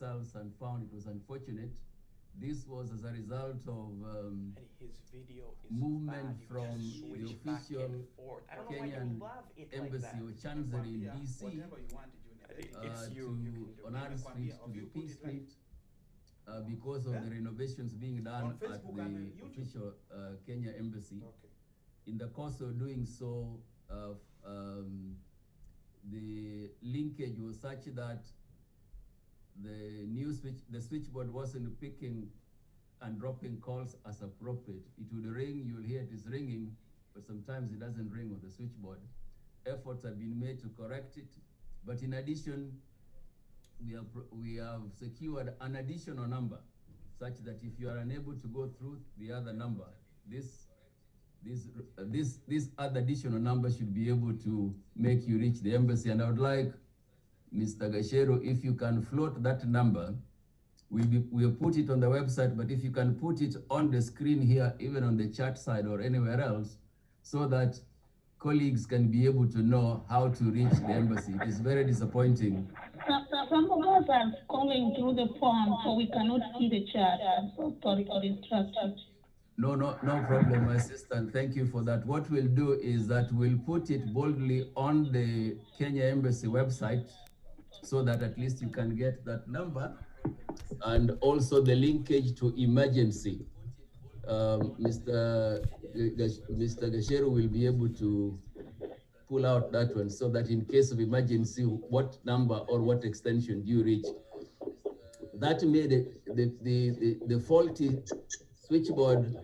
ourselves and found it was unfortunate. This was as a result of And his video is movement bad. You from just the switch back official and forth. I don't know why Kenyan you love it like embassy that. or chancellery in DC Whatever you want, Junior. It's you. You can do on it. our street to the P Street because of the renovations being done On at Facebook and the YouTube? official Kenya embassy. Okay. In the course of doing so, the linkage was such that the switchboard wasn't picking and dropping calls as appropriate. It would ring, you'll hear it is ringing, but sometimes it doesn't ring on the switchboard. Efforts have been made to correct it, but in addition, we have secured an additional number, such that if you are unable to go through the other number, this other additional number should be able to make you reach the embassy. And I would like Mr. Gashero, if you can float that number, we'll put it on the website, but if you can put it on the screen here, even on the chat side or anywhere else, so that colleagues can be able to know how to reach the embassy. It is very disappointing. Some of us are calling through the phone, so we cannot see the chat. I'm so sorry for distraction. No problem, my sister, and thank you for that. What we'll do is that we'll put it boldly on the Kenya Embassy website so that at least you can get that number, and also the linkage to emergency. Mr. Gashero will be able to pull out that one so that in case of emergency, what number or what extension do you reach? That made the faulty switchboard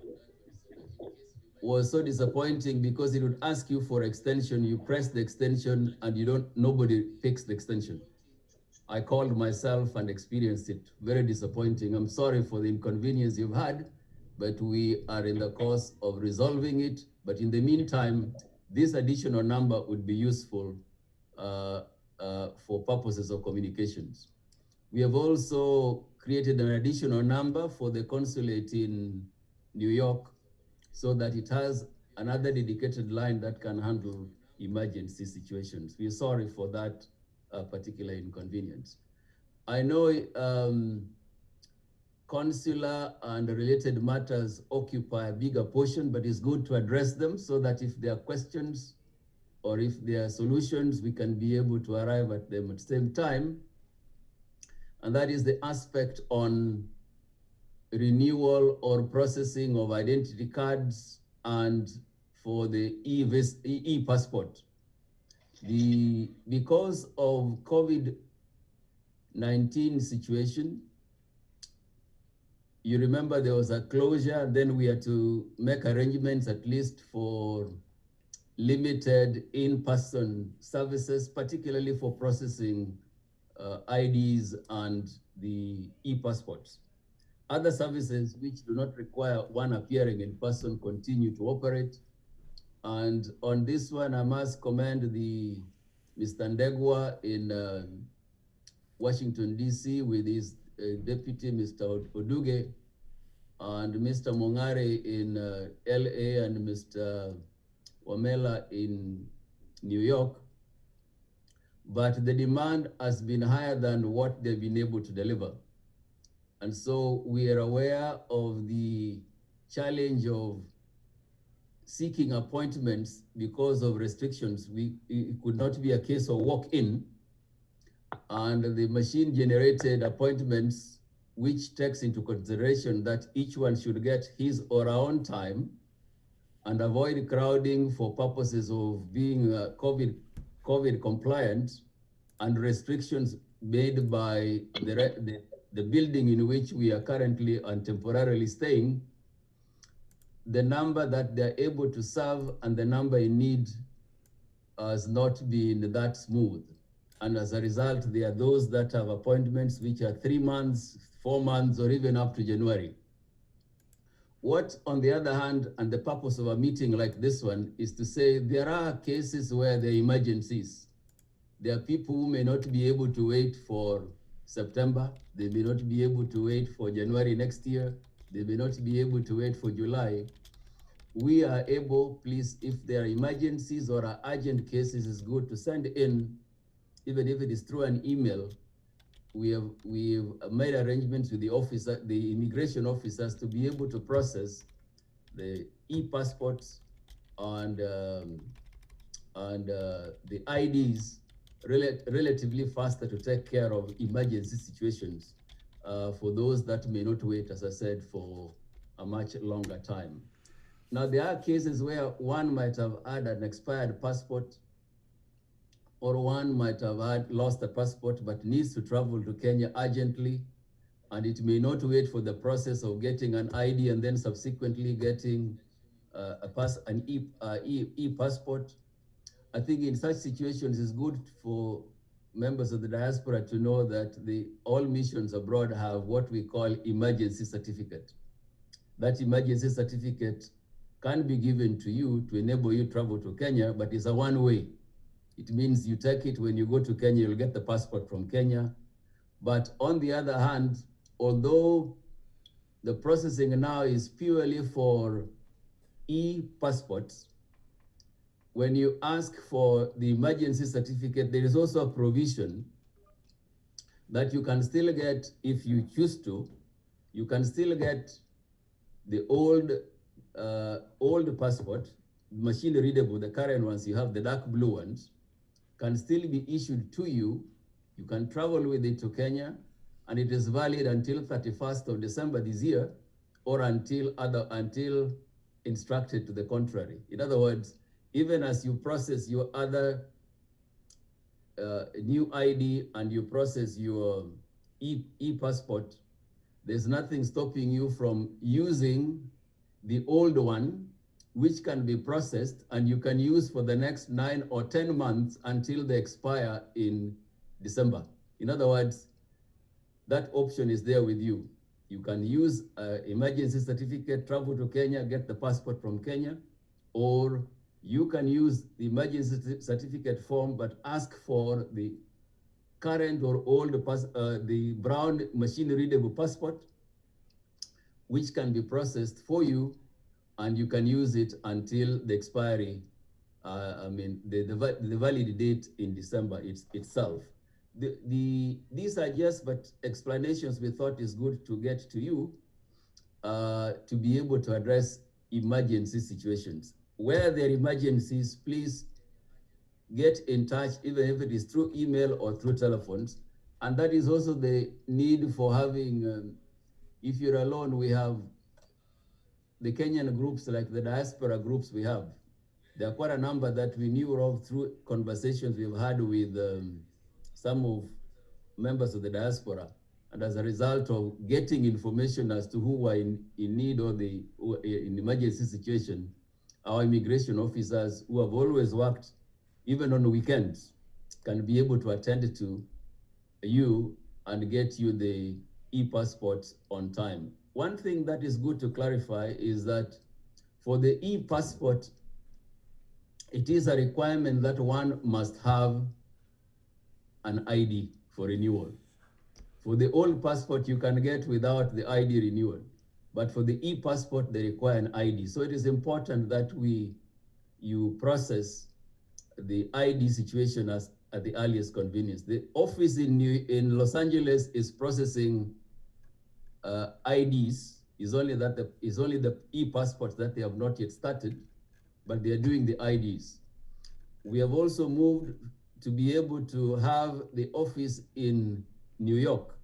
was so disappointing because it would ask you for extension, you press the extension and nobody picks the extension. I called myself and experienced it. Very disappointing. I'm sorry for the inconvenience you've had, but we are in the course of resolving it. But in the meantime, this additional number would be useful for purposes of communications. We have also created an additional number for the consulate in New York so that it has another dedicated line that can handle emergency situations. We're sorry for that particular inconvenience. I know consular and related matters occupy a bigger portion, but it's good to address them so that if there are questions or if there are solutions, we can be able to arrive at them at the same time. And that is the aspect on renewal or processing of identity cards and for the e-passport. Because of COVID-19 situation, you remember there was a closure, then we had to make arrangements at least for limited in-person services, particularly for processing IDs and the e-passports. Other services which do not require one appearing in person continue to operate. And on this one, I must commend Mr. Ndegwa in Washington, DC, with his deputy, Mr. Oduge, and Mr. Mongare in LA, and Mr. Wamela in New York. But the demand has been higher than what they've been able to deliver. And so we are aware of the challenge of seeking appointments because of restrictions. It could not be a case of walk-in, and the machine generated appointments, which takes into consideration that each one should get his or her own time and avoid crowding for purposes of being COVID compliant, and restrictions made by the building in which we are currently and temporarily staying. The number that they're able to serve and the number in need has not been that smooth. And as a result, there are those that have appointments which are 3 months, 4 months, or even up to January. What, on the other hand, and the purpose of a meeting like this one is to say there are cases where there are emergencies. There are people who may not be able to wait for September. They may not be able to wait for January next year. They may not be able to wait for July. We are able, please, if there are emergencies or are urgent cases, it's good to send in, even if it is through an email, we've made arrangements with the immigration officers to be able to process the e-passports and the IDs relatively faster to take care of emergency situations for those that may not wait, as I said, for a much longer time. Now, there are cases where one might have had an expired passport, or one might have lost a passport but needs to travel to Kenya urgently, and it may not wait for the process of getting an ID and then subsequently getting an e-passport. I think in such situations, it's good for members of the diaspora to know that all missions abroad have what we call emergency certificate. That emergency certificate can be given to you to enable you to travel to Kenya, but it's a one-way. It means you take it when you go to Kenya, you'll get the passport from Kenya. But on the other hand, although the processing now is purely for e-passports, when you ask for the emergency certificate, there is also a provision that you can still get, if you choose to, you can still get the old passport, machine readable, the current ones you have, the dark blue ones, can still be issued to you. You can travel with it to Kenya, and it is valid until 31st of December this year, or until instructed to the contrary. In other words, even as you process your other new ID and you process your e-passport, there's nothing stopping you from using the old one, which can be processed and you can use for the next 9 or 10 months until they expire in December. In other words, that option is there with you. You can use an emergency certificate, travel to Kenya, get the passport from Kenya, or you can use the emergency certificate form, but ask for the current or old, the brown machine readable passport, which can be processed for you, and you can use it until the expiry, the valid date in December itself. These are just but explanations we thought is good to get to you to be able to address emergency situations. Where there are emergencies, please get in touch, even if it is through email or through telephones. And that is also the need for having, if you're alone, we have the Kenyan groups, like the diaspora groups we have. There are quite a number that we knew of through conversations we've had with some of members of the diaspora. And as a result of getting information as to who are in need or in emergency situation, our immigration officers, who have always worked, even on weekends, can be able to attend to you and get you the e-passports on time. One thing that is good to clarify is that for the e-passport, it is a requirement that one must have an ID for renewal. For the old passport, you can get without the ID renewal. But for the e-passport, they require an ID. So it is important that you process the ID situation at the earliest convenience. The office in Los Angeles is processing IDs. Is only the e-passports that they have not yet started, but they are doing the IDs. We have also moved to be able to have the office in New York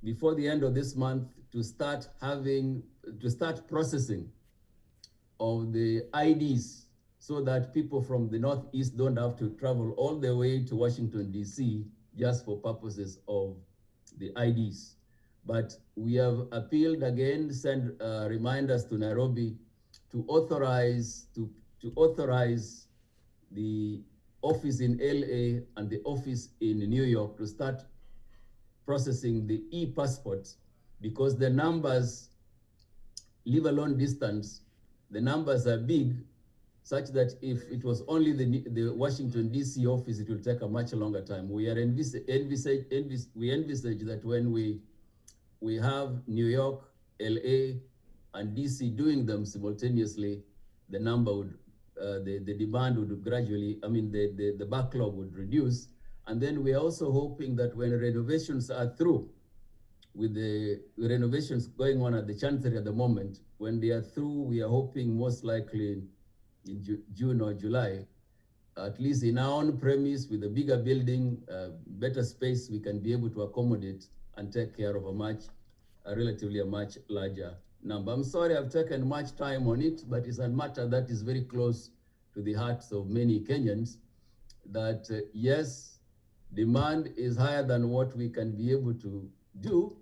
before the end of this month to start processing of the IDs, so that people from the Northeast don't have to travel all the way to Washington, D.C. just for purposes of the IDs. But we have appealed again, send reminders to Nairobi to authorize the office in LA and the office in New York to start processing the e-passports, because the numbers, leave alone distance, the numbers are big, such that if it was only the Washington, D.C. office, it will take a much longer time. We envisage that when we have New York, LA, and DC doing them simultaneously, the number would, the demand would gradually, the backlog would reduce, And then we are also hoping that when renovations are through, with the renovations going on at the Chancery at the moment, when they are through, we are hoping most likely in June or July, at least in our own premise with a bigger building, better space, we can be able to accommodate and take care of a relatively much larger number. I'm sorry I've taken much time on it, but it's a matter that is very close to the hearts of many Kenyans, that yes, demand is higher than what we can be able to do,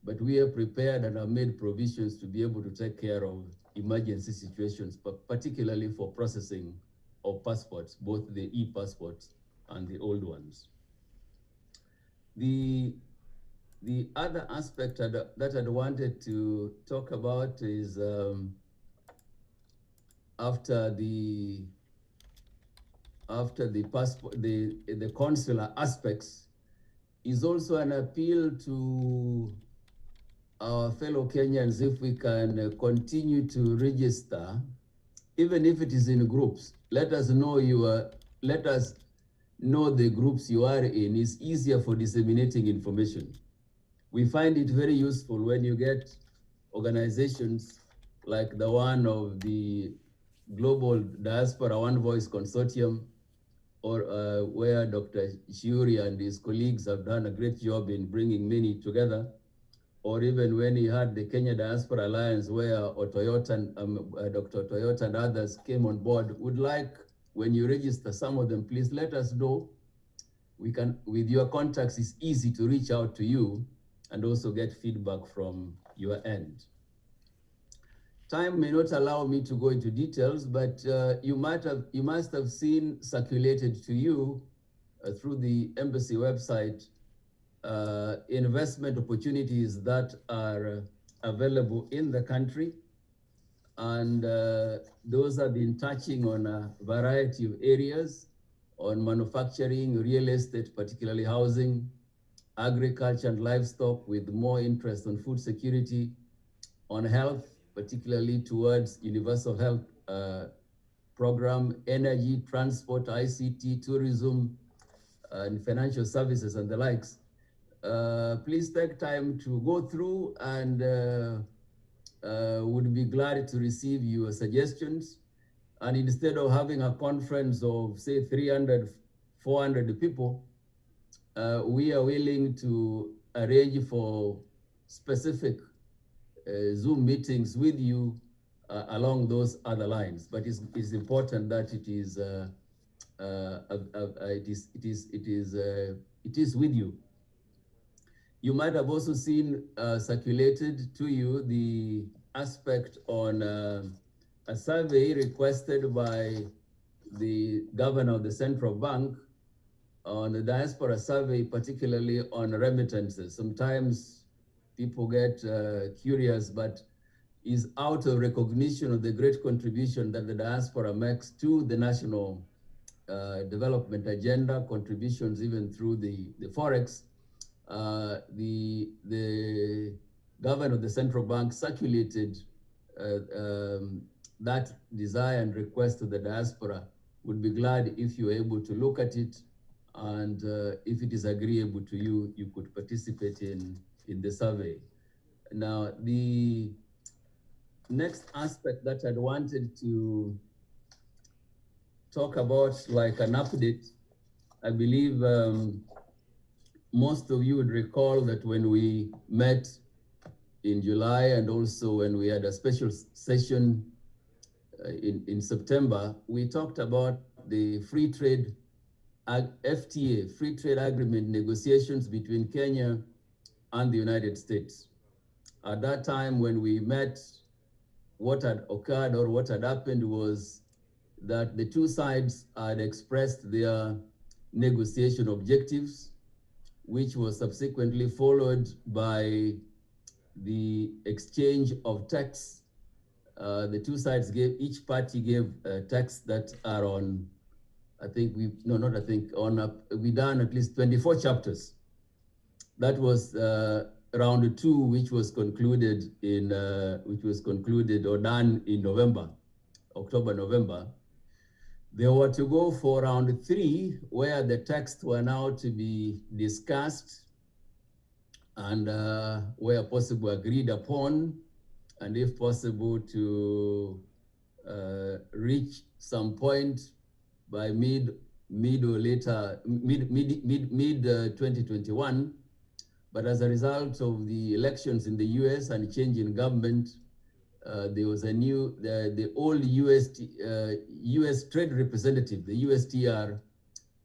but we are prepared and have made provisions to be able to take care of emergency situations, but particularly for processing of passports, both the e-passports and the old ones. The other aspect that I'd wanted to talk about is after the passport, the consular aspects, is also an appeal to our fellow Kenyans if we can continue to register, even if it is in groups. Let us know the groups you are in. It's easier for disseminating information. We find it very useful when you get organizations like the one of the Global Diaspora One Voice Consortium, or where Dr. Shiuri and his colleagues have done a great job in bringing many together, or even when he had the Kenya Diaspora Alliance, where Otoyota and Dr. Toyota and others came on board. Would like, when you register some of them, please let us know. We can, with your contacts, it's easy to reach out to you and also get feedback from your end. Time may not allow me to go into details, but you must have seen circulated to you through the embassy website investment opportunities that are available in the country, and those have been touching on a variety of areas, on manufacturing, real estate, particularly housing, agriculture and livestock, with more interest on food security, on health, particularly towards universal health program, energy, transport, ICT, tourism, and financial services and the likes. Please take time to go through, and would be glad to receive your suggestions. And instead of having a conference of, say, 300, 400 people, we are willing to arrange for specific Zoom meetings with you along those other lines. But it's important that it is with you. You might have also seen circulated to you the aspect on a survey requested by the governor of the central bank on the diaspora survey, particularly on remittances. Sometimes people get curious, but is out of recognition of the great contribution that the diaspora makes to the national development agenda, contributions even through the Forex. The governor of the central bank circulated that desire and request to the diaspora. Would be glad if you're able to look at it, and if it is agreeable to you, you could participate in the survey. Now, the next aspect that I'd wanted to talk about, like an update, I believe most of you would recall that when we met in July, and also when we had a special session in September, we talked about the free trade FTA, free trade agreement negotiations between Kenya and the United States. At that time when we met, what had occurred or what had happened was that the two sides had expressed their negotiation objectives, which was subsequently followed by the exchange of texts. The two sides each party gave texts that are on, we done at least 24 chapters. That was round 2, which was concluded or done in October, November. They were to go for round 3, where the texts were now to be discussed and where possible agreed upon, and if possible to reach some point by mid 2021. But as a result of the elections in the US and change in government, there was a new, the old US trade representative, the USTR,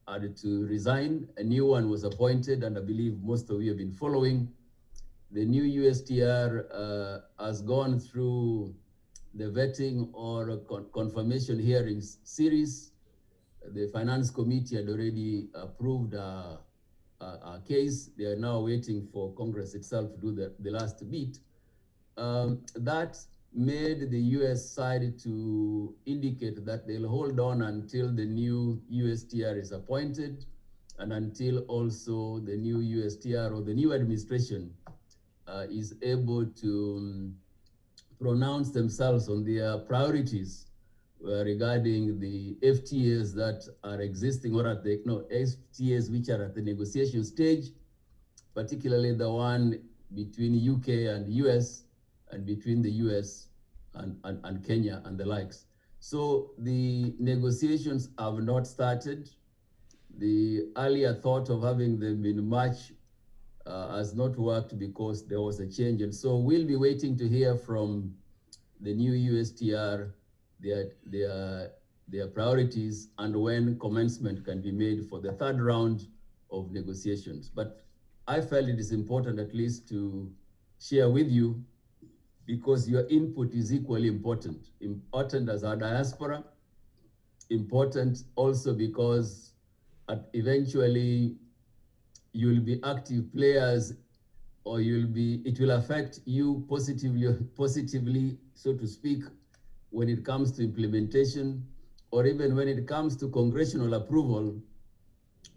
had to resign. A new one was appointed, and I believe most of you have been following. The new USTR has gone through the vetting or confirmation hearings series. The Finance Committee had already approved a case. They are now waiting for Congress itself to do the last bit. That made the US side to indicate that they'll hold on until the new USTR is appointed, and until also the new USTR or the new administration is able to pronounce themselves on their priorities regarding the FTAs that are existing, or at the FTAs which are at the negotiation stage, particularly the one between UK and US, and between the US and Kenya and the likes. So the negotiations have not started. The earlier thought of having them in March has not worked because there was a change. And so we'll be waiting to hear from the new USTR their priorities and when commencement can be made for the 3rd round of negotiations. But I felt it is important at least to share with you, because your input is equally important. Important as our diaspora, important also because eventually you'll be active players, or it will affect you positively, so to speak, when it comes to implementation, or even when it comes to congressional approval.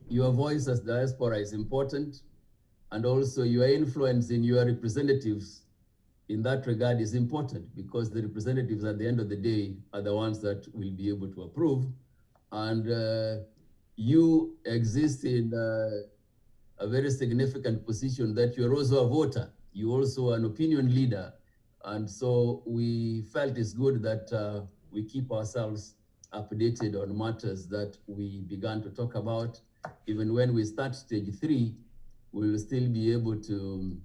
Your voice as diaspora is important, and also your influence in your representatives in that regard is important, because the representatives at the end of the day are the ones that will be able to approve. And you exist in a very significant position that you're also a voter. You're also an opinion leader. And so we felt it's good that we keep ourselves updated on matters that we began to talk about. Even when we start stage 3, we will still be able to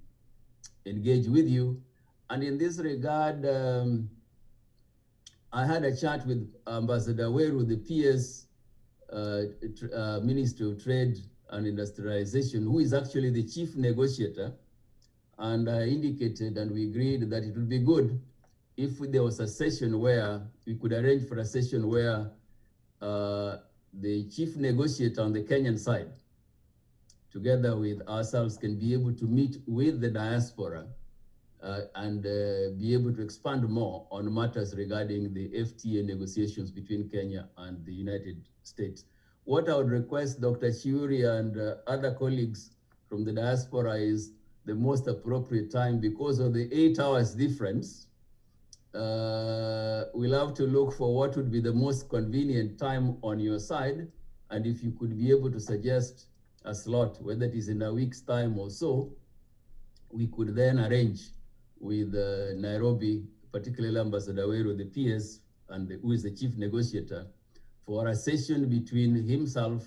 engage with you. And in this regard, I had a chat with Ambassador Weru, the PS Minister of Trade and Industrialization, who is actually the chief negotiator. And I indicated, and we agreed that it would be good if there was a session where we could arrange for a session where the chief negotiator on the Kenyan side, together with ourselves, can be able to meet with the diaspora and be able to expand more on matters regarding the FTA negotiations between Kenya and the United States. What I would request Dr. Chiuri and other colleagues from the diaspora is the most appropriate time, because of the 8 hours difference. We'll have to look for what would be the most convenient time on your side. And if you could be able to suggest a slot, whether it is in a week's time or so, we could then arrange with Nairobi, particularly Ambassador Weru, the PS, and who is the chief negotiator, for a session between himself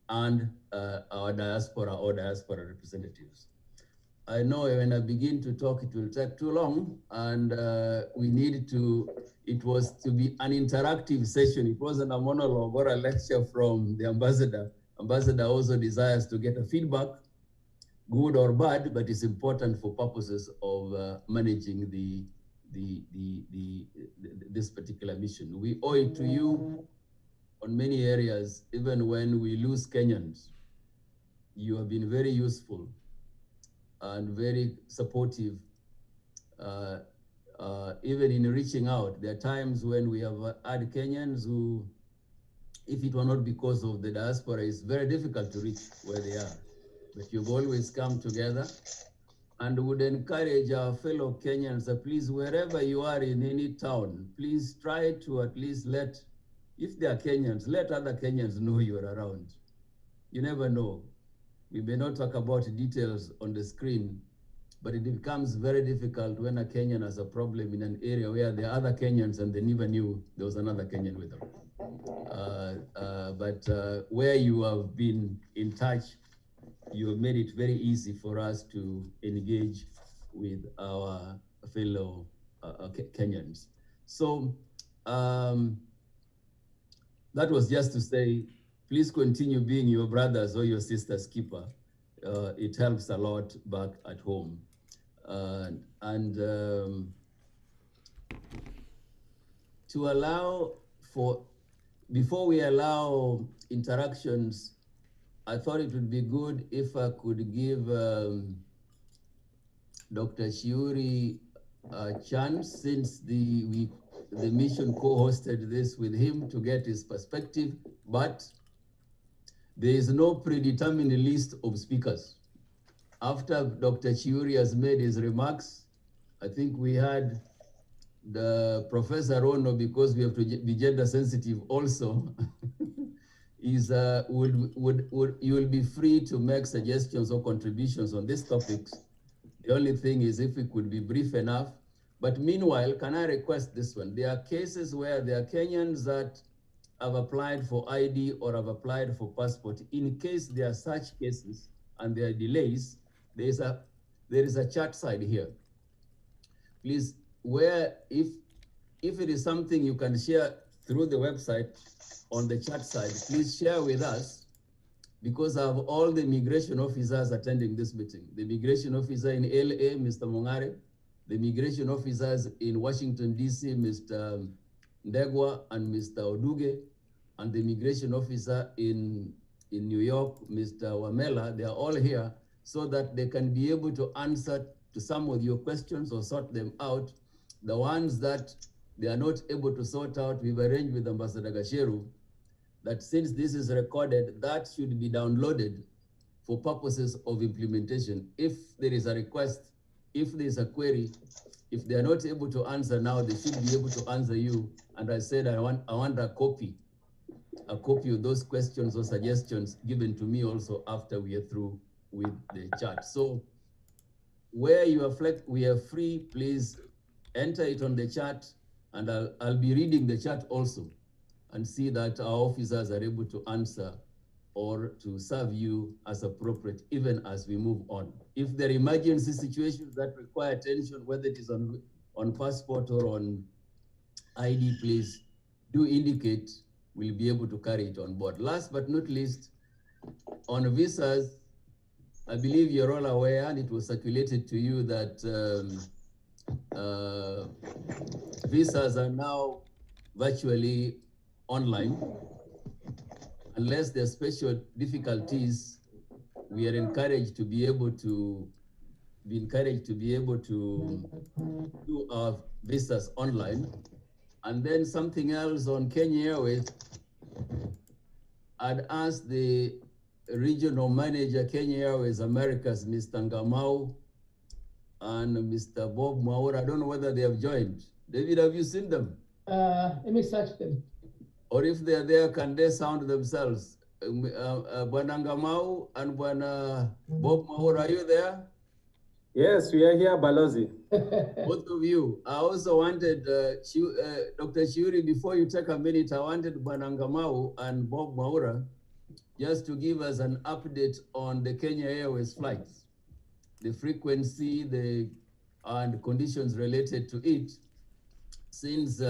and our diaspora or diaspora representatives. I know when I begin to talk, it will take too long, and we need to, it was to be an interactive session. It wasn't a monologue or a lecture from the ambassador. Ambassador also desires to get a feedback, good or bad, but it's important for purposes of managing this particular mission. We owe it to you on many areas. Even when we lose Kenyans, you have been very useful and very supportive, even in reaching out. There are times when we have had Kenyans who, if it were not because of the diaspora, it's very difficult to reach where they are. But you've always come together, and would encourage our fellow Kenyans, please, wherever you are in any town, please try to at least let if they are Kenyans, let other Kenyans know you're around. You never know. We may not talk about details on the screen, but it becomes very difficult when a Kenyan has a problem in an area where there are other Kenyans and they never knew there was another Kenyan with them. But where you have been in touch, you have made it very easy for us to engage with our fellow Kenyans. So that was just to say, please continue being your brother's or your sister's keeper. It helps a lot back at home. To allow for, before we allow interactions, I thought it would be good if I could give Dr. Shiuri a chance, since the mission co-hosted this with him, to get his perspective, but there is no predetermined list of speakers. After Dr. Shiuri has made his remarks, I think we had the Professor Ono, because we have to be gender sensitive also, is you will be free to make suggestions or contributions on these topics. The only thing is if we could be brief enough. But meanwhile, can I request this one? There are cases where there are Kenyans that have applied for ID or have applied for passport. In case there are such cases and there are delays, there is a chat side here. Please, where if it is something you can share through the website on the chat side, please share with us, because I have all the immigration officers attending this meeting. The immigration officer in LA, Mr. Mongare, the immigration officers in Washington, DC, Mr. Ndegwa and Mr. Oduge, and the immigration officer in New York, Mr. Wamela. They are all here so that they can be able to answer to some of your questions or sort them out. The ones that they are not able to sort out, we've arranged with Ambassador Gasheru that since this is recorded, that should be downloaded for purposes of implementation. If there is a request, if there is a query, if they are not able to answer now, they should be able to answer you. And I said, I want a copy of those questions or suggestions given to me also after we are through with the chat. So where you are we are free, please enter it on the chat, and I'll be reading the chat also and see that our officers are able to answer or to serve you as appropriate, even as we move on. If there are emergency situations that require attention, whether it is on passport or on ID, please do indicate. We'll be able to carry it on board. Last but not least, on visas, I believe you're all aware, and it was circulated to you, that visas are now virtually online. Unless there are special difficulties, we are encouraged to be able to do our visas online. And then something else on Kenya Airways, I'd asked the regional manager, Kenya Airways Americas, Mr. Ngamau and Mr. Bob Maura. I don't know whether they have joined. David, have you seen them? Let me search them. Or if they're there, can they sound themselves? Bwana Ngamau and Bwana Bob Maura, are you there? Yes, we are here, Balozi. Both of you. I also wanted, Dr. Shiuri, before you take a minute, I wanted Bwana Ngamau and Bob Maura just to give us an update on the Kenya Airways flights, the frequency, and conditions related to it. Since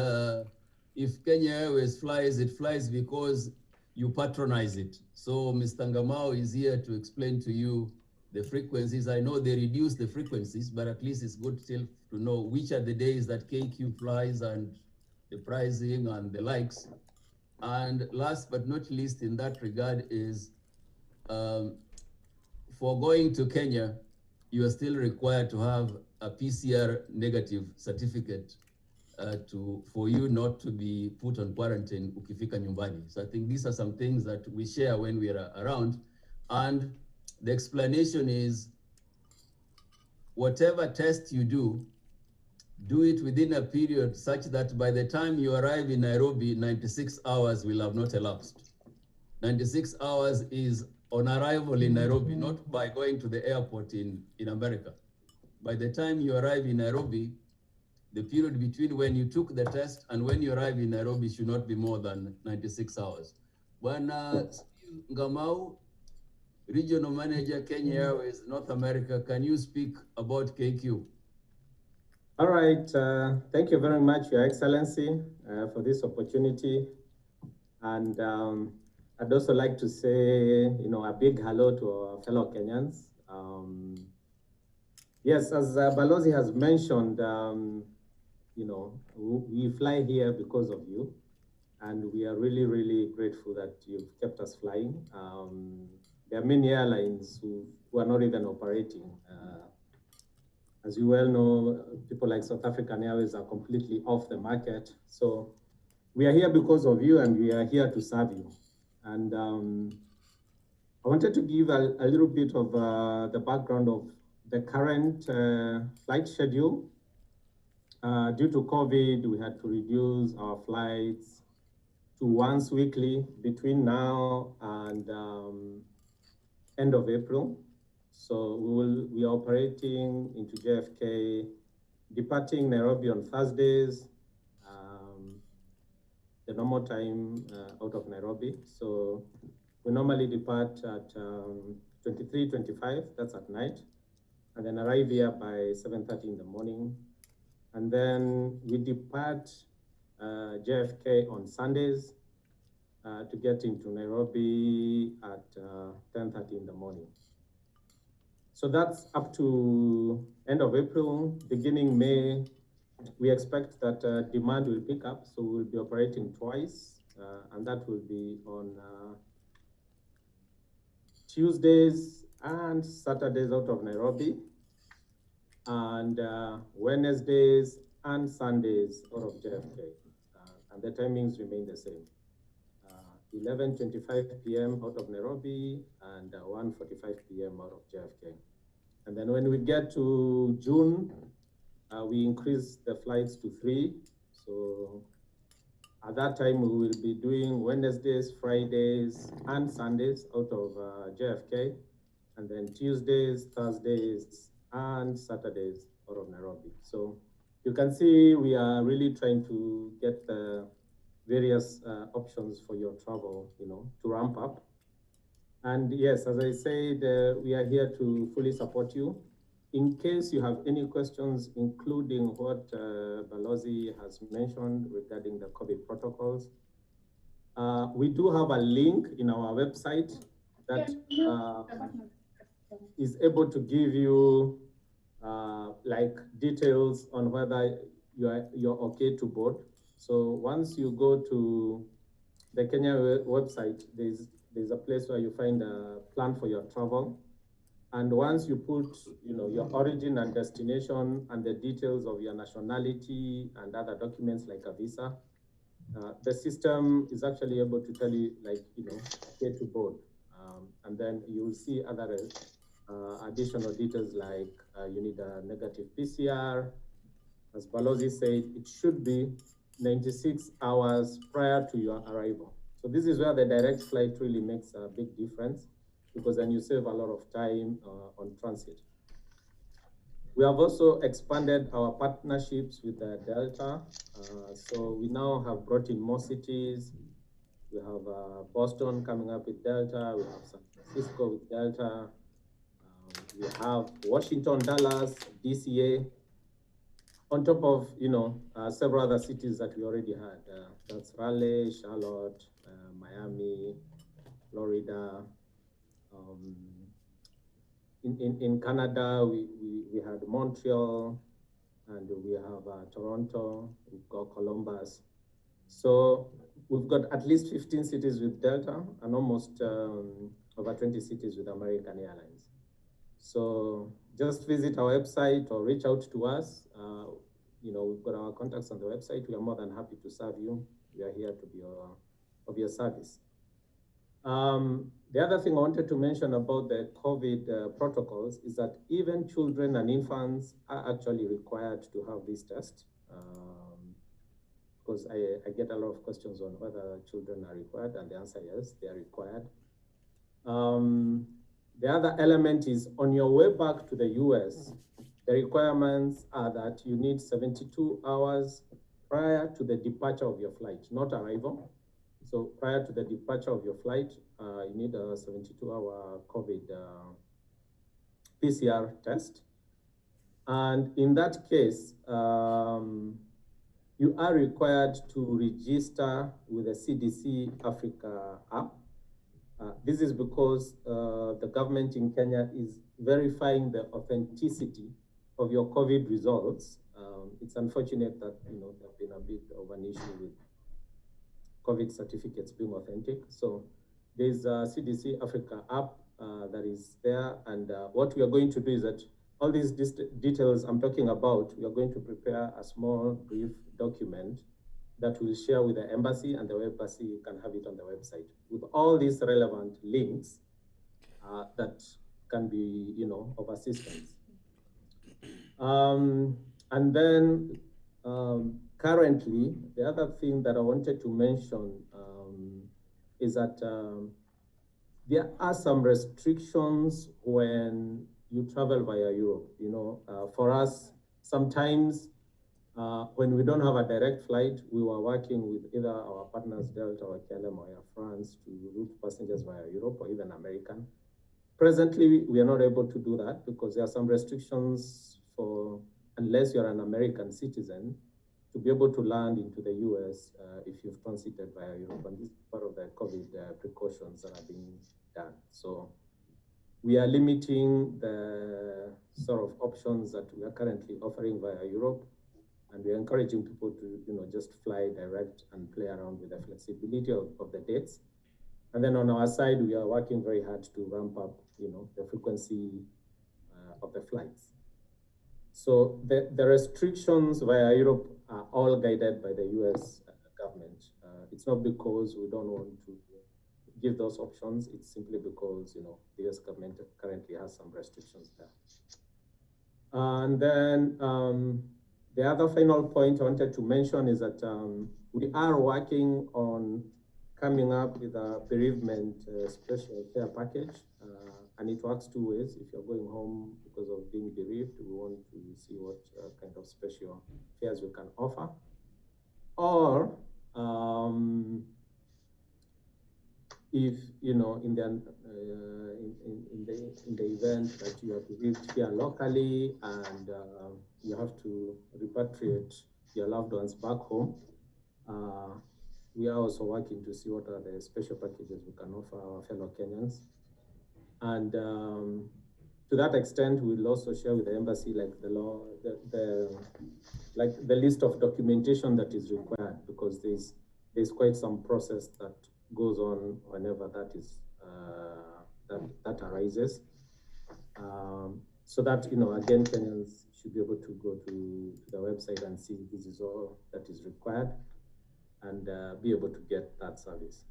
if Kenya Airways flies, it flies because you patronize it. So Mr. Ngamau is here to explain to you the frequencies. I know they reduce the frequencies, but at least it's good still to know which are the days that KQ flies and the pricing and the likes. And last but not least in that regard is, for going to Kenya, you are still required to have a PCR negative certificate for you not to be put on quarantine ukifika nyumbani. So I think these are some things that we share when we are around. And the explanation is, whatever test you do, do it within a period such that by the time you arrive in Nairobi, 96 hours will have not elapsed. 96 hours is on arrival in Nairobi, not by going to the airport in America. By the time you arrive in Nairobi, the period between when you took the test and when you arrive in Nairobi should not be more than 96 hours. Bwana Steve Ngamau, Regional Manager, Kenya Airways, North America, can you speak about KQ? All right, thank you very much, Your Excellency, for this opportunity. And I'd also like to say, a big hello to our fellow Kenyans. Yes, as Balozi has mentioned, we fly here because of you, and we are really, really grateful that you've kept us flying. There are many airlines who are not even operating. As you well know, people like South African Airways are completely off the market. So we are here because of you, and we are here to serve you. And I wanted to give a little bit of the background of the current flight schedule. Due to COVID, we had to reduce our flights to once weekly between now and end of April. So we are operating into JFK, departing Nairobi on Thursdays, the normal time out of Nairobi. So we normally depart at 23:25, that's at night, and then arrive here by 7:30 in the morning. And then we depart JFK on Sundays to get into Nairobi at 10:30 in the morning. So that's up to end of April. Beginning May, we expect that demand will pick up, so we'll be operating twice, and that will be on Tuesdays and Saturdays out of Nairobi, and Wednesdays and Sundays out of JFK, and the timings remain the same. 11:25 p.m. out of Nairobi and 1:45 p.m. out of JFK. And then when we get to June, we increase the flights to 3. So at that time, we will be doing Wednesdays, Fridays, and Sundays out of JFK, and then Tuesdays, Thursdays, and Saturdays out of Nairobi. So you can see we are really trying to get the various options for your travel, to ramp up. And yes, as I said, we are here to fully support you. In case you have any questions, including what Balozi has mentioned regarding the COVID protocols, we do have a link in our website that is able to give you like details on whether you're okay to board. So once you go to the Kenya website, there's a place where you find a plan for your travel. And once you put, your origin and destination and the details of your nationality and other documents like a visa, the system is actually able to tell you, okay to board. And then you'll see other additional details like you need a negative PCR. As Balozi said, it should be 96 hours prior to your arrival. So this is where the direct flight really makes a big difference, because then you save a lot of time on transit. We have also expanded our partnerships with Delta. So we now have brought in more cities. We have Boston coming up with Delta. We have San Francisco with Delta. We have Washington, Dallas, DCA, on top of, several other cities that we already had. That's Raleigh, Charlotte, Miami, Florida. In Canada, we had Montreal, and we have Toronto, we've got Columbus. So we've got at least 15 cities with Delta and almost over 20 cities with American Airlines. So just visit our website or reach out to us. We've got our contacts on the website. We are more than happy to serve you. We are here to be of your service. The other thing I wanted to mention about the COVID protocols is that even children and infants are actually required to have this test. Because I get a lot of questions on whether children are required, and the answer is yes, they are required. The other element is on your way back to the US, the requirements are that you need 72 hours prior to the departure of your flight, not arrival. So prior to the departure of your flight, you need a 72-hour COVID PCR test. And in that case, you are required to register with the CDC Africa app. This is because the government in Kenya is verifying the authenticity of your COVID results. It's unfortunate that there's been a bit of an issue with COVID certificates being authentic. So there's a CDC Africa app that is there, and what we are going to do is that all these details I'm talking about, we are going to prepare a small brief document that we'll share with the embassy, and the embassy can have it on the website with all these relevant links that can be, of assistance. And then currently, the other thing that I wanted to mention is that there are some restrictions when you travel via Europe. For us, sometimes when we don't have a direct flight, we were working with either our partners, Delta or KLM or Air France, to route passengers via Europe or even American. Presently, we are not able to do that because there are some restrictions for, unless you're an American citizen, to be able to land into the US if you've transited via Europe. And this is part of the COVID precautions that are being done. So we are limiting the sort of options that we are currently offering via Europe. And we're encouraging people to, just fly direct and play around with the flexibility of the dates. And then on our side, we are working very hard to ramp up, the frequency of the flights. So the restrictions via Europe are all guided by the US government. It's not because we don't want to give those options. It's simply because, the US government currently has some restrictions there. And then the other final point I wanted to mention is that we are working on coming up with a bereavement special care package. And it works two ways. If you're going home because of being bereaved, we want to see what kind of special fares we can offer. Or if in the event that you are bereaved here locally and you have to repatriate your loved ones back home, we are also working to see what are the special packages we can offer our fellow Kenyans. And to that extent, we'll also share with the embassy like the list of documentation that is required, because there's quite some process that goes on whenever that is that arises. So that again, Kenyans should be able to go to the website and see this is all that is required, and be able to get that service.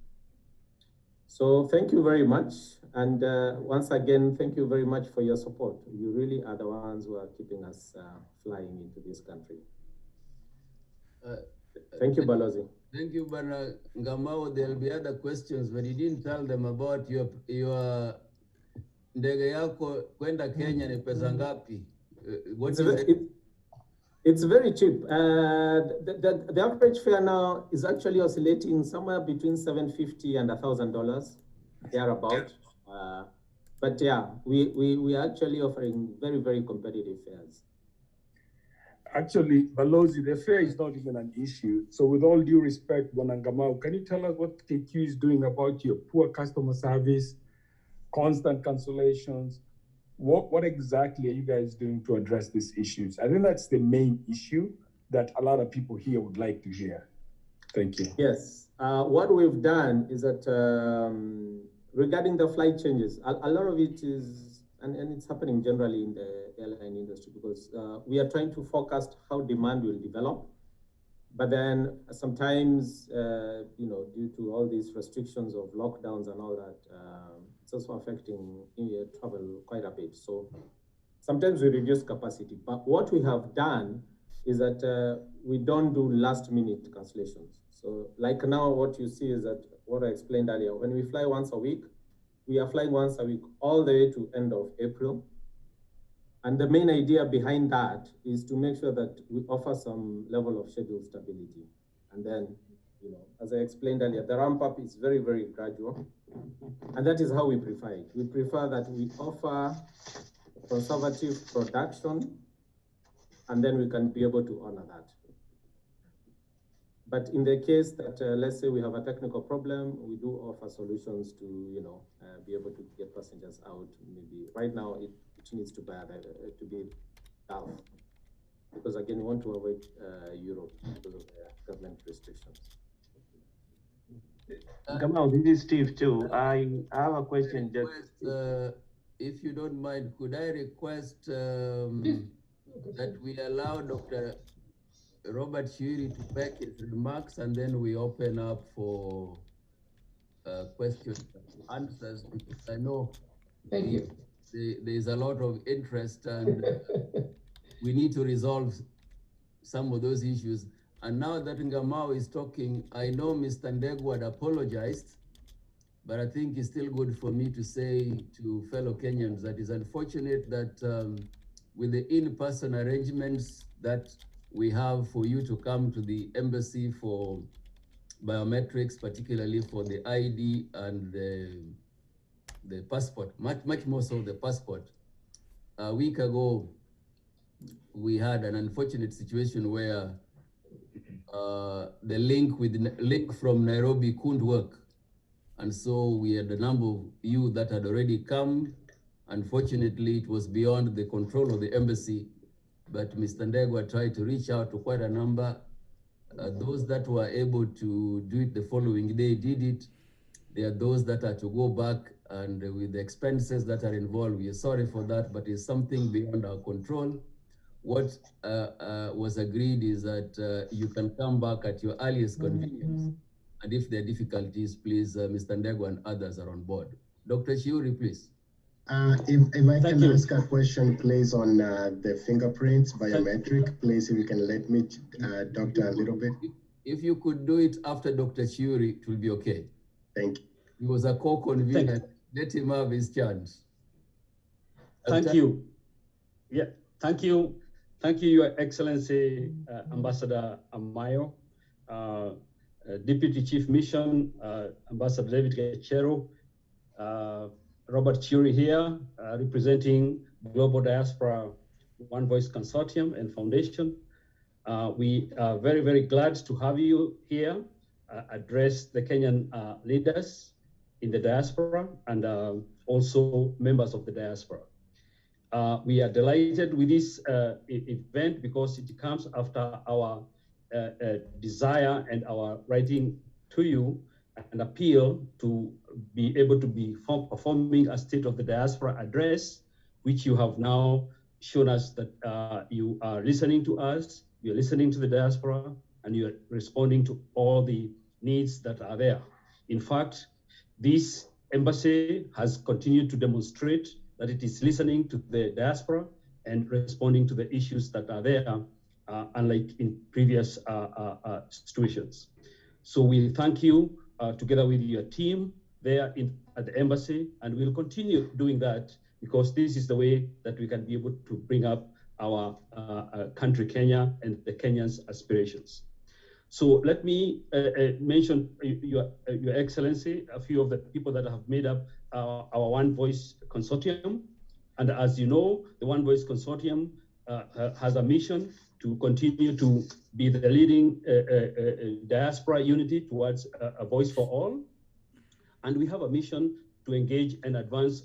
So thank you very much. And once again, thank you very much for your support. You really are the ones who are keeping us flying into this country. Thank you, Balozi. Thank you, Bana Ngamao. There'll be other questions, but you didn't tell them about your ndege yako kwenda Kenya ni pesa ngapi? It's very cheap. The average fare now is actually oscillating somewhere between $750 and $1,000, thereabout. But yeah, we are actually offering very, very competitive fares. Actually, Balozi, the fare is not even an issue. So with all due respect, Bonangamau, can you tell us what KQ is doing about your poor customer service, constant cancellations? What exactly are you guys doing to address these issues? I think that's the main issue that a lot of people here would like to hear. Thank you. Yes. What we've done is that regarding the flight changes, a lot of it is, and it's happening generally in the airline industry, because we are trying to forecast how demand will develop. But then sometimes, you know, due to all these restrictions of lockdowns and all that, it's also affecting travel quite a bit. So sometimes we reduce capacity. But what we have done is that we don't do last minute cancellations. So like now what you see is that what I explained earlier, when we fly once a week, we are flying once a week all the way to end of April. And the main idea behind that is to make sure that we offer some level of schedule stability. And then, you know, as I explained earlier, the ramp up is very, very gradual. And that is how we prefer it. We prefer that we offer conservative production, and then we can be able to honor that. But in the case that, let's say we have a technical problem, we do offer solutions to, you know, be able to get passengers out. Maybe right now it needs to be Gulf, because again, we want to avoid Europe because of the government restrictions. Gamal, this is Steve too. I have a question. If you don't mind, could I request that we allow Dr. Robert Shiri to make his remarks, and then we open up for questions and answers, because I know Thank you. there's a lot of interest, and we need to resolve some of those issues. And now that Ngamao is talking, I know Mr. Ndegu had apologized, but I think it's still good for me to say to fellow Kenyans that it's unfortunate that with the in-person arrangements that we have for you to come to the embassy for biometrics, particularly for the ID and the passport, much more so the passport. A week ago, we had an unfortunate situation where the link from Nairobi couldn't work. And so we had a number of you that had already come. Unfortunately, it was beyond the control of the embassy, but Mr. Ndegwa tried to reach out to quite a number. Those that were able to do it the following day did it. There are those that are to go back, and with the expenses that are involved, we are sorry for that, but it's something beyond our control. What was agreed is that you can come back at your earliest convenience. And if there are difficulties, please, Mr. Ndegwa and others are on board. Dr. Shiuri, please. If I can ask a question, please, on the fingerprints biometric, please, if you can let me, doctor, a little bit. If you could do it after Dr. Shiuri, it will be okay. Thank you. He was a co-convener. Let him have his chance. Thank you. Yeah, thank you. Thank you, Your Excellency, Ambassador Amayo, Deputy Chief Mission, Ambassador David Kechero, Robert Churi here, representing Global Diaspora One Voice Consortium and Foundation. We are very, very glad to have you here, address the Kenyan leaders in the diaspora and also members of the diaspora. We are delighted with this event because it comes after our desire and our writing to you an appeal to be able to be performing a State of the Diaspora address, which you have now shown us that you are listening to us, you're listening to the diaspora, and you're responding to all the needs that are there. In fact, this embassy has continued to demonstrate that it is listening to the diaspora and responding to the issues that are there, unlike in previous situations. So we thank you together with your team there at the embassy, and we'll continue doing that because this is the way that we can be able to bring up our country, Kenya, and the Kenyans' aspirations. So let me mention, Your Excellency, a few of the people that have made up our One Voice Consortium. And as you know, the One Voice Consortium has a mission to continue to be the leading diaspora unity towards a voice for all. And we have a mission to engage and advance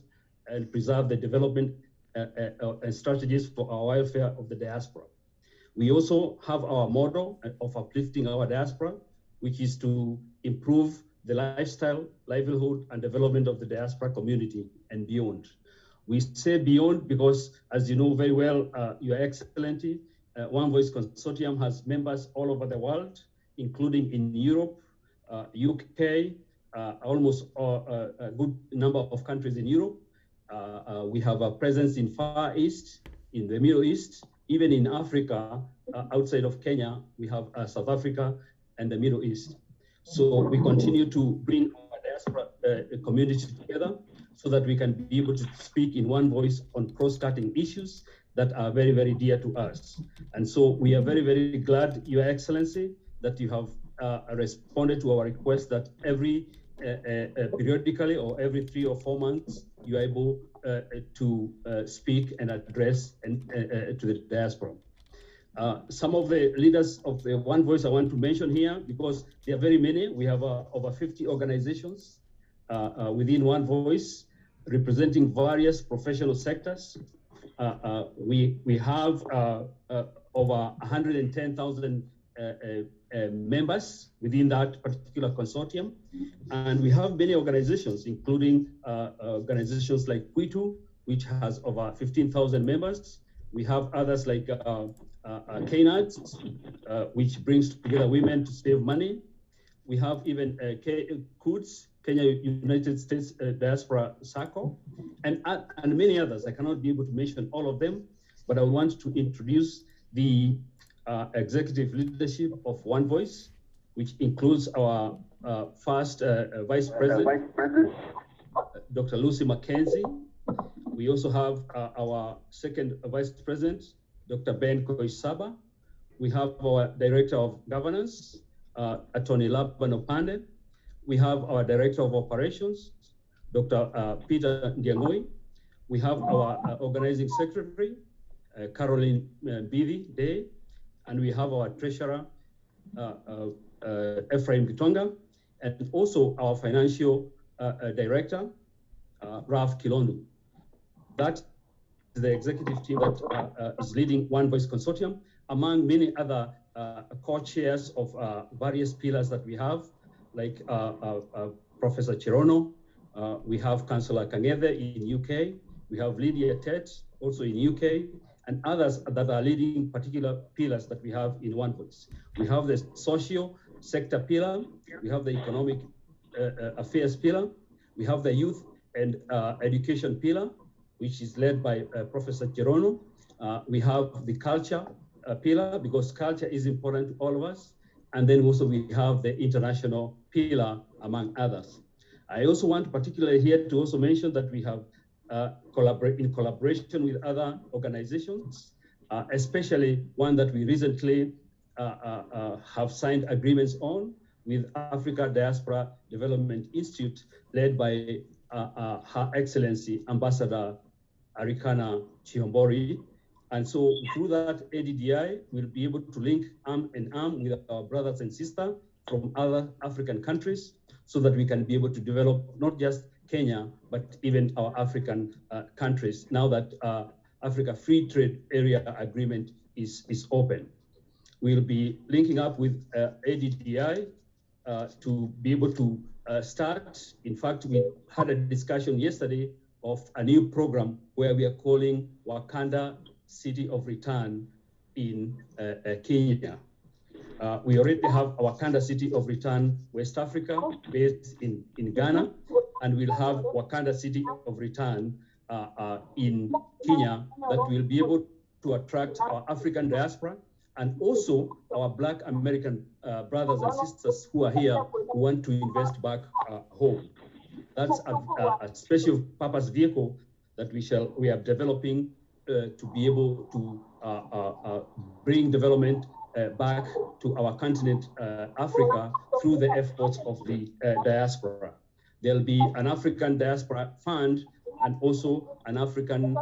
and preserve the development and strategies for our welfare of the diaspora. We also have our motto of uplifting our diaspora, which is to improve the lifestyle, livelihood, and development of the diaspora community and beyond. We say beyond because, as you know very well, Your Excellency, One Voice Consortium has members all over the world, including in Europe, UK, almost a good number of countries in Europe. We have a presence in Far East, in the Middle East, even in Africa, outside of Kenya, we have South Africa and the Middle East. So we continue to bring our diaspora community together so that we can be able to speak in one voice on cross-cutting issues that are very, very dear to us. And so we are very, very glad, Your Excellency, that you have responded to our request that every periodically or every 3 or 4 months, you are able to speak and address to the diaspora. Some of the leaders of the One Voice I want to mention here because there are very many. We have over 50 organizations within One Voice representing various professional sectors. We have over 110,000 members within that particular consortium. And we have many organizations, including organizations like Kwitu, which has over 15,000 members. We have others like KNAD, which brings together women to save money. We have even KUDS, Kenya United States Diaspora Circle, and many others. I cannot be able to mention all of them, but I want to introduce the executive leadership of One Voice, which includes our first Vice President, Dr. Lucy Mackenzie. We also have our second Vice President, Dr. Ben Koisaba. We have our Director of Governance, Attorney Laban Opande. We have our Director of Operations, Dr. Peter Ndiangui. We have our Organizing Secretary, Caroline Bivi Day. And we have our Treasurer, Ephraim Gitonga, and also our Financial Director, Ralph Kilondu. That is the executive team that is leading One Voice Consortium, among many other co-chairs of various pillars that we have, like Professor Chirono. We have Consular Kangede in UK. We have Lydia Tet, also in UK, and others that are leading particular pillars that we have in One Voice. We have the social sector pillar. We have the economic affairs pillar. We have the youth and education pillar, which is led by Professor Chirono. We have the culture pillar, because culture is important to all of us. And then also we have the international pillar, among others. I also want particularly here to also mention that we have in collaboration with other organizations, especially one that we recently have signed agreements on with Africa Diaspora Development Institute, led by Her Excellency Ambassador Arikana Chihombori. And so through that ADDI, we'll be able to link arm in arm with our brothers and sisters from other African countries so that we can be able to develop not just Kenya, but even our African countries, now that Africa Free Trade Area Agreement is open. We'll be linking up with ADDI to be able to start. In fact, we had a discussion yesterday of a new program where we are calling Wakanda City of Return in Kenya. We already have our Wakanda City of Return West Africa, based in Ghana, and we'll have Wakanda City of Return in Kenya that will be able to attract our African diaspora and also our Black American brothers and sisters who are here who want to invest back home. That's a special purpose vehicle that we are developing to be able to bring development back to our continent, Africa, through the efforts of the diaspora. There'll be an African Diaspora Fund and also an African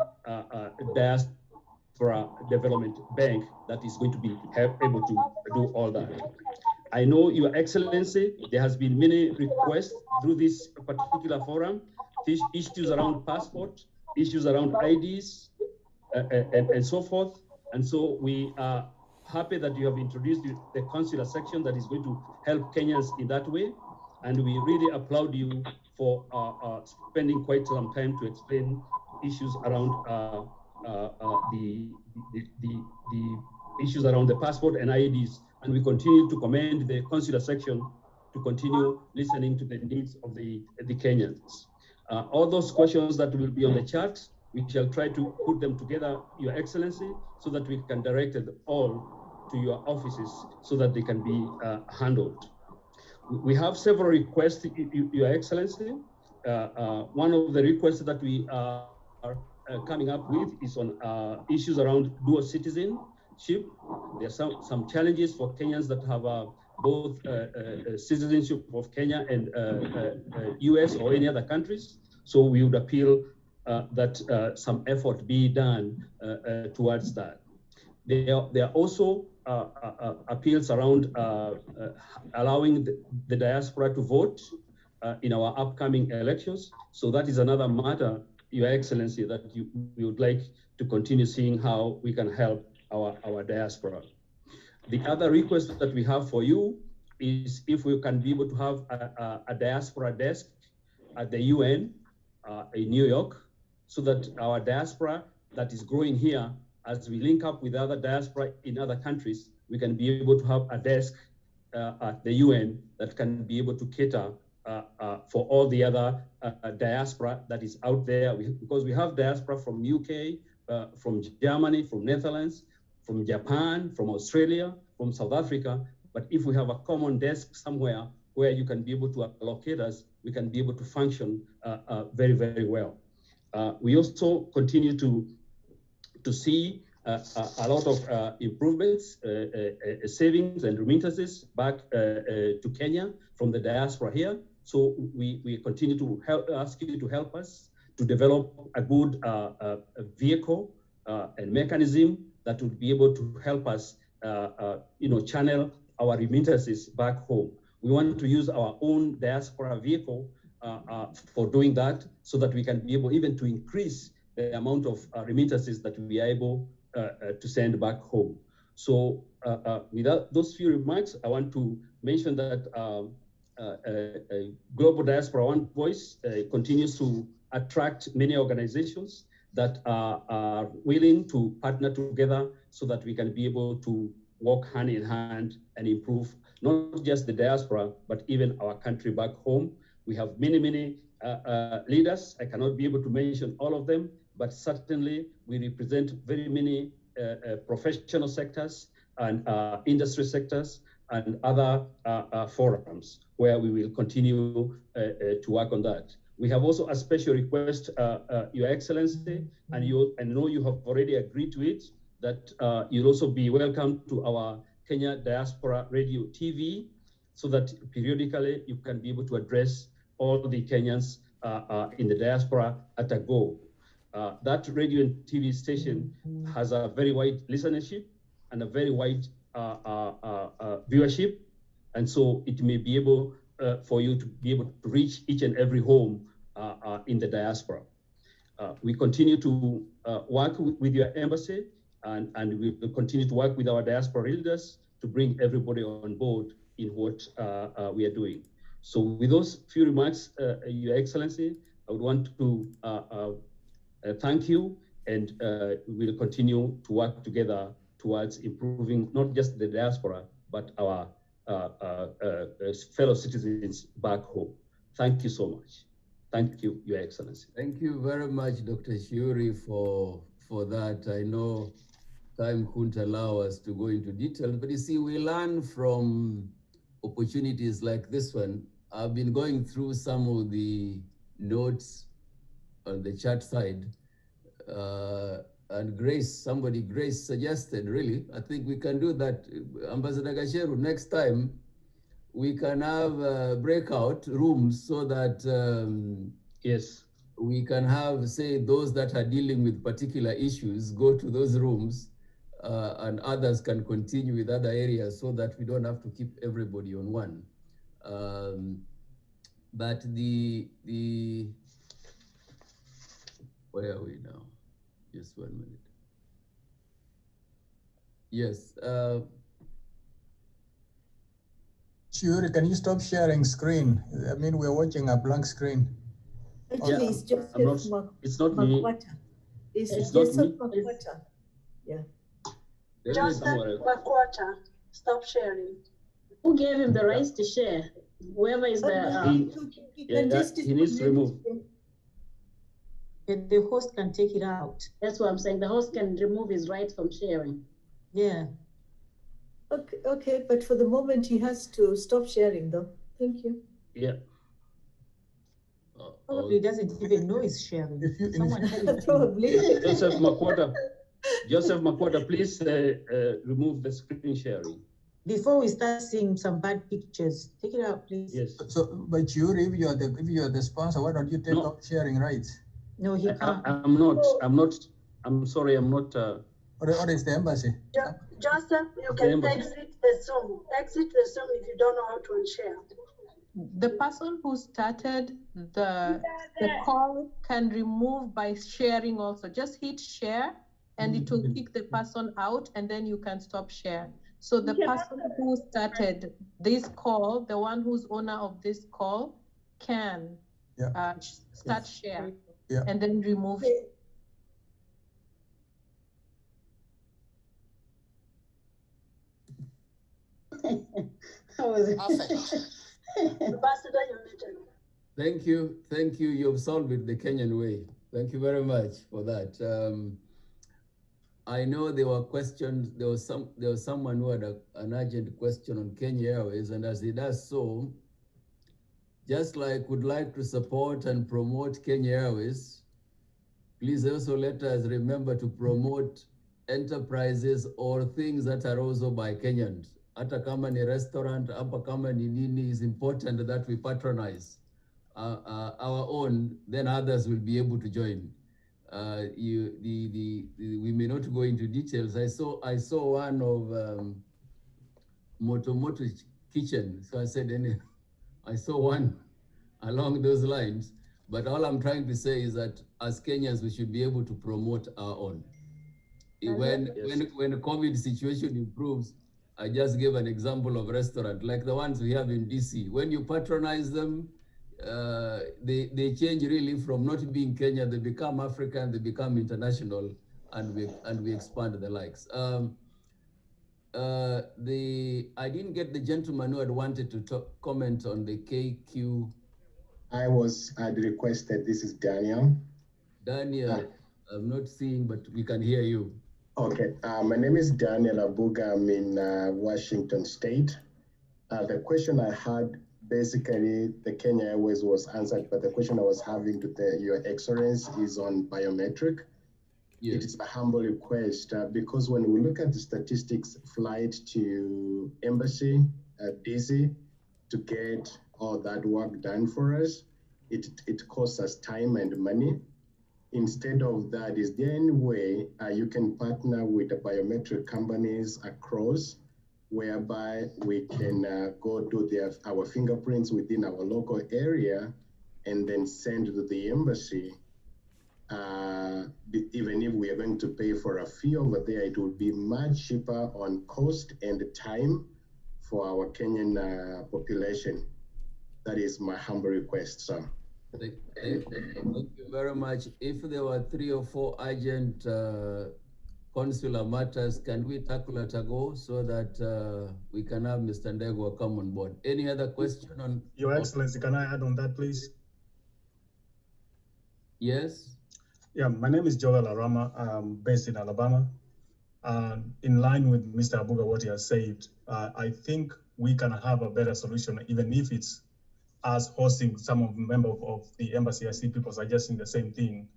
Diaspora Development Bank that is going to be able to do all that. I know, Your Excellency, there has been many requests through this particular forum, these issues around passport, issues around IDs, and so forth. And so we are happy that you have introduced the consular section that is going to help Kenyans in that way. And we really applaud you for spending quite some time to explain issues around the issues around the passport and IDs. And we continue to commend the consular section to continue listening to the needs of the Kenyans. All those questions that will be on the chart, we shall try to put them together, Your Excellency, so that we can direct them all to your offices so that they can be handled. We have several requests, Your Excellency. One of the requests that we are coming up with is on issues around dual citizenship. There are some challenges for Kenyans that have both citizenship of Kenya and US or any other countries. So we would appeal that some effort be done towards that. There are also appeals around allowing the diaspora to vote in our upcoming elections. So that is another matter, Your Excellency, that we would like to continue seeing how we can help our diaspora. The other request that we have for you is if we can be able to have a diaspora desk at the UN in New York, so that our diaspora that is growing here, as we link up with other diaspora in other countries, we can be able to have a desk at the UN that can be able to cater for all the other diaspora that is out there. Because we have diaspora from UK, from Germany, from Netherlands, from Japan, from Australia, from South Africa. But if we have a common desk somewhere where you can be able to allocate us, we can be able to function very, very well. We also continue to see a lot of improvements, savings and remittances back to Kenya from the diaspora here. So we continue to ask you to help us to develop a good vehicle and mechanism that would be able to help us, channel our remittances back home. We want to use our own diaspora vehicle for doing that, so that we can be able even to increase the amount of remittances that we are able to send back home. So without those few remarks, I want to mention that Global Diaspora One Voice continues to attract many organizations that are willing to partner together so that we can be able to work hand in hand and improve not just the diaspora, but even our country back home. We have many, many leaders. I cannot be able to mention all of them, but certainly we represent very many professional sectors and industry sectors and other forums where we will continue to work on that. We have also a special request, Your Excellency, and I know you have already agreed to it, that you'll also be welcome to our Kenya Diaspora Radio TV, so that periodically you can be able to address all the Kenyans in the diaspora at a go. That radio and TV station has a very wide listenership and a very wide viewership. And so it may be able for you to be able to reach each and every home in the diaspora. We continue to work with your embassy, and we will continue to work with our diaspora leaders to bring everybody on board in what we are doing. So with those few remarks, Your Excellency, I would want to thank you, and we will continue to work together towards improving not just the diaspora, but our fellow citizens back home. Thank you so much. Thank you, Your Excellency. Thank you very much, Dr. Shiuri, for that. I know time couldn't allow us to go into details, but you see, we learn from opportunities like this one. I've been going through some of the notes on the chat side, and Grace suggested, really, I think we can do that. Ambassador Gasheru, next time we can have breakout rooms so that yes, we can have, say, those that are dealing with particular issues go to those rooms, and others can continue with other areas, so that we don't have to keep everybody on one. But where are we now? Just 1 minute. Yes. Shiuri, can you stop sharing screen? I mean, we're watching a blank screen. Actually, it's just it's not me. It's not Joseph me. Makwata. Yeah. Joseph Makwata, stop sharing. Who gave him the rights to share? Whoever is the he needs to remove. The host can take it out. That's what I'm saying. The host can remove his right from sharing. Yeah. Okay, but for the moment he has to stop sharing though. Thank you. Yeah. Probably doesn't even know he's sharing. Someone tell him. Probably. Joseph Makwata, please remove the screen sharing. Before we start seeing some bad pictures, take it out, please. Yes. So, but you, if you are the sponsor, why don't you take up sharing rights? No, he can't. I'm sorry, I'm not. Or is the embassy? Joseph, you can exit the Zoom. Exit the Zoom if you don't know how to unshare. The person who started the call can remove by sharing also. Just hit share and it will kick the person out and then you can stop share. So the person who started this call, the one who's owner of this call, can start share and then remove. Ambassador, you're muted. Thank you. You've solved it the Kenyan way. Thank you very much for that. I know there were questions. There was someone who had an urgent question on Kenya Airways, and as he does so, just like would like to support and promote Kenya Airways, please also let us remember to promote enterprises or things that are also by Kenyans. Hata kama ni restaurant, hapa kama ni nini, is important that we patronize our own, then others will be able to join. We may not go into details. I saw one of Moto Kitchen, so I said, I saw one along those lines. But all I'm trying to say is that as Kenyans, we should be able to promote our own. When the COVID situation improves, I just gave an example of restaurant like the ones we have in DC. When you patronize them, they change really from not being Kenya, they become African, they become international, and we expand the likes. I didn't get the gentleman who had wanted to comment on the KQ. I'd requested, this is Daniel. Daniel, I'm not seeing, but we can hear you. Okay, my name is Daniel Abuga. I'm in Washington State. The question I had, basically, the Kenya Airways was answered, but the question I was having to Your Excellency is on biometric. Yes. It is a humble request because when we look at the statistics, flight to embassy, DC, to get all that work done for us, it costs us time and money. Instead of that, is there any way you can partner with the biometric companies across, whereby we can go do our fingerprints within our local area and then send to the embassy? Even if we are going to pay for a fee over there, it will be much cheaper on cost and time for our Kenyan population. That is my humble request, sir. Thank you very much. If there were 3 or 4 urgent consular matters, can we tackle at a go so that we can have Mr. Ndegwa come on board? Any other question on? Your Excellency, can I add on that, please? Yes. Yeah, my name is Joel Arama. I'm based in Alabama. In line with Mr. Abuga, what he has said, I think we can have a better solution, even if it's us hosting some of the members of the embassy. I see people suggesting the same thing.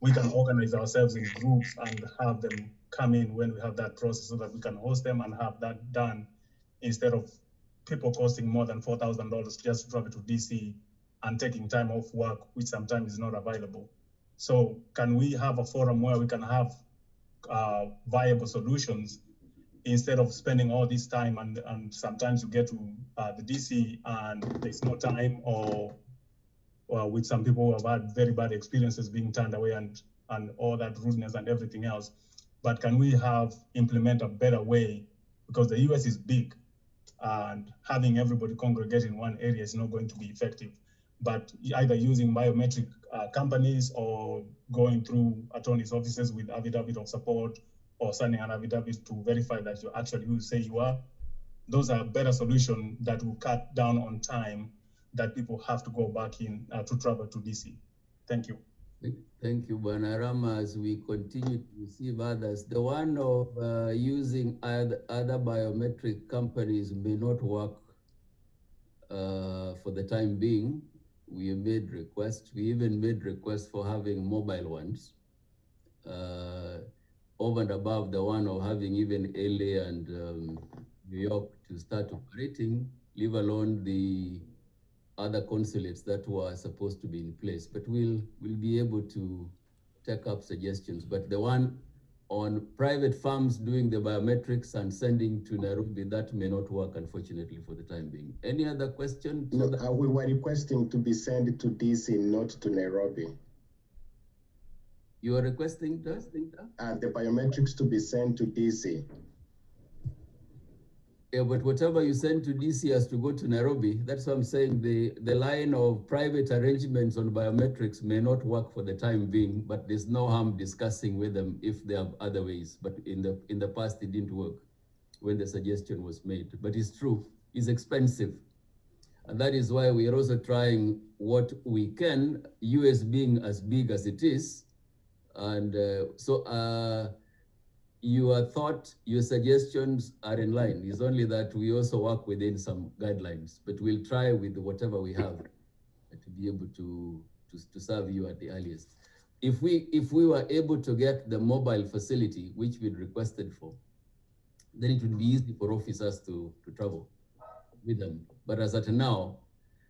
We can organize ourselves in groups and have them come in when we have that process so that we can host them and have that done instead of people costing more than $4,000 just to travel to DC and taking time off work, which sometimes is not available. So can we have a forum where we can have viable solutions instead of spending all this time and sometimes you get to the DC and there's no time, or with some people who have had very bad experiences being turned away and all that rudeness and everything else. But can we implement a better way, because the US is big and having everybody congregate in one area is not going to be effective. But either using biometric companies or going through attorneys' offices with affidavit of support or signing an affidavit to verify that you're actually who you say you are. Those are better solutions that will cut down on time that people have to go back in to travel to DC. Thank you. Thank you, Banarama. As we continue to receive others, the one of using other biometric companies may not work for the time being. We made requests. We even made requests for having mobile ones over and above the one of having even LA and New York to start operating, leave alone the other consulates that were supposed to be in place. But we'll be able to take up suggestions. But the one on private firms doing the biometrics and sending to Nairobi, that may not work, unfortunately, for the time being. Any other question? No, we were requesting to be sent to DC, not to Nairobi. You are requesting that? The biometrics to be sent to DC. Yeah, but whatever you send to DC has to go to Nairobi. That's what I'm saying. The line of private arrangements on biometrics may not work for the time being, but there's no harm discussing with them if they have other ways. But in the past, it didn't work when the suggestion was made. But it's true, it's expensive. And that is why we are also trying what we can, US being as big as it is. And your thought, your suggestions are in line. It's only that we also work within some guidelines, but we'll try with whatever we have to be able to serve you at the earliest. If we were able to get the mobile facility, which we'd requested for, then it would be easy for officers to travel with them. But as at now,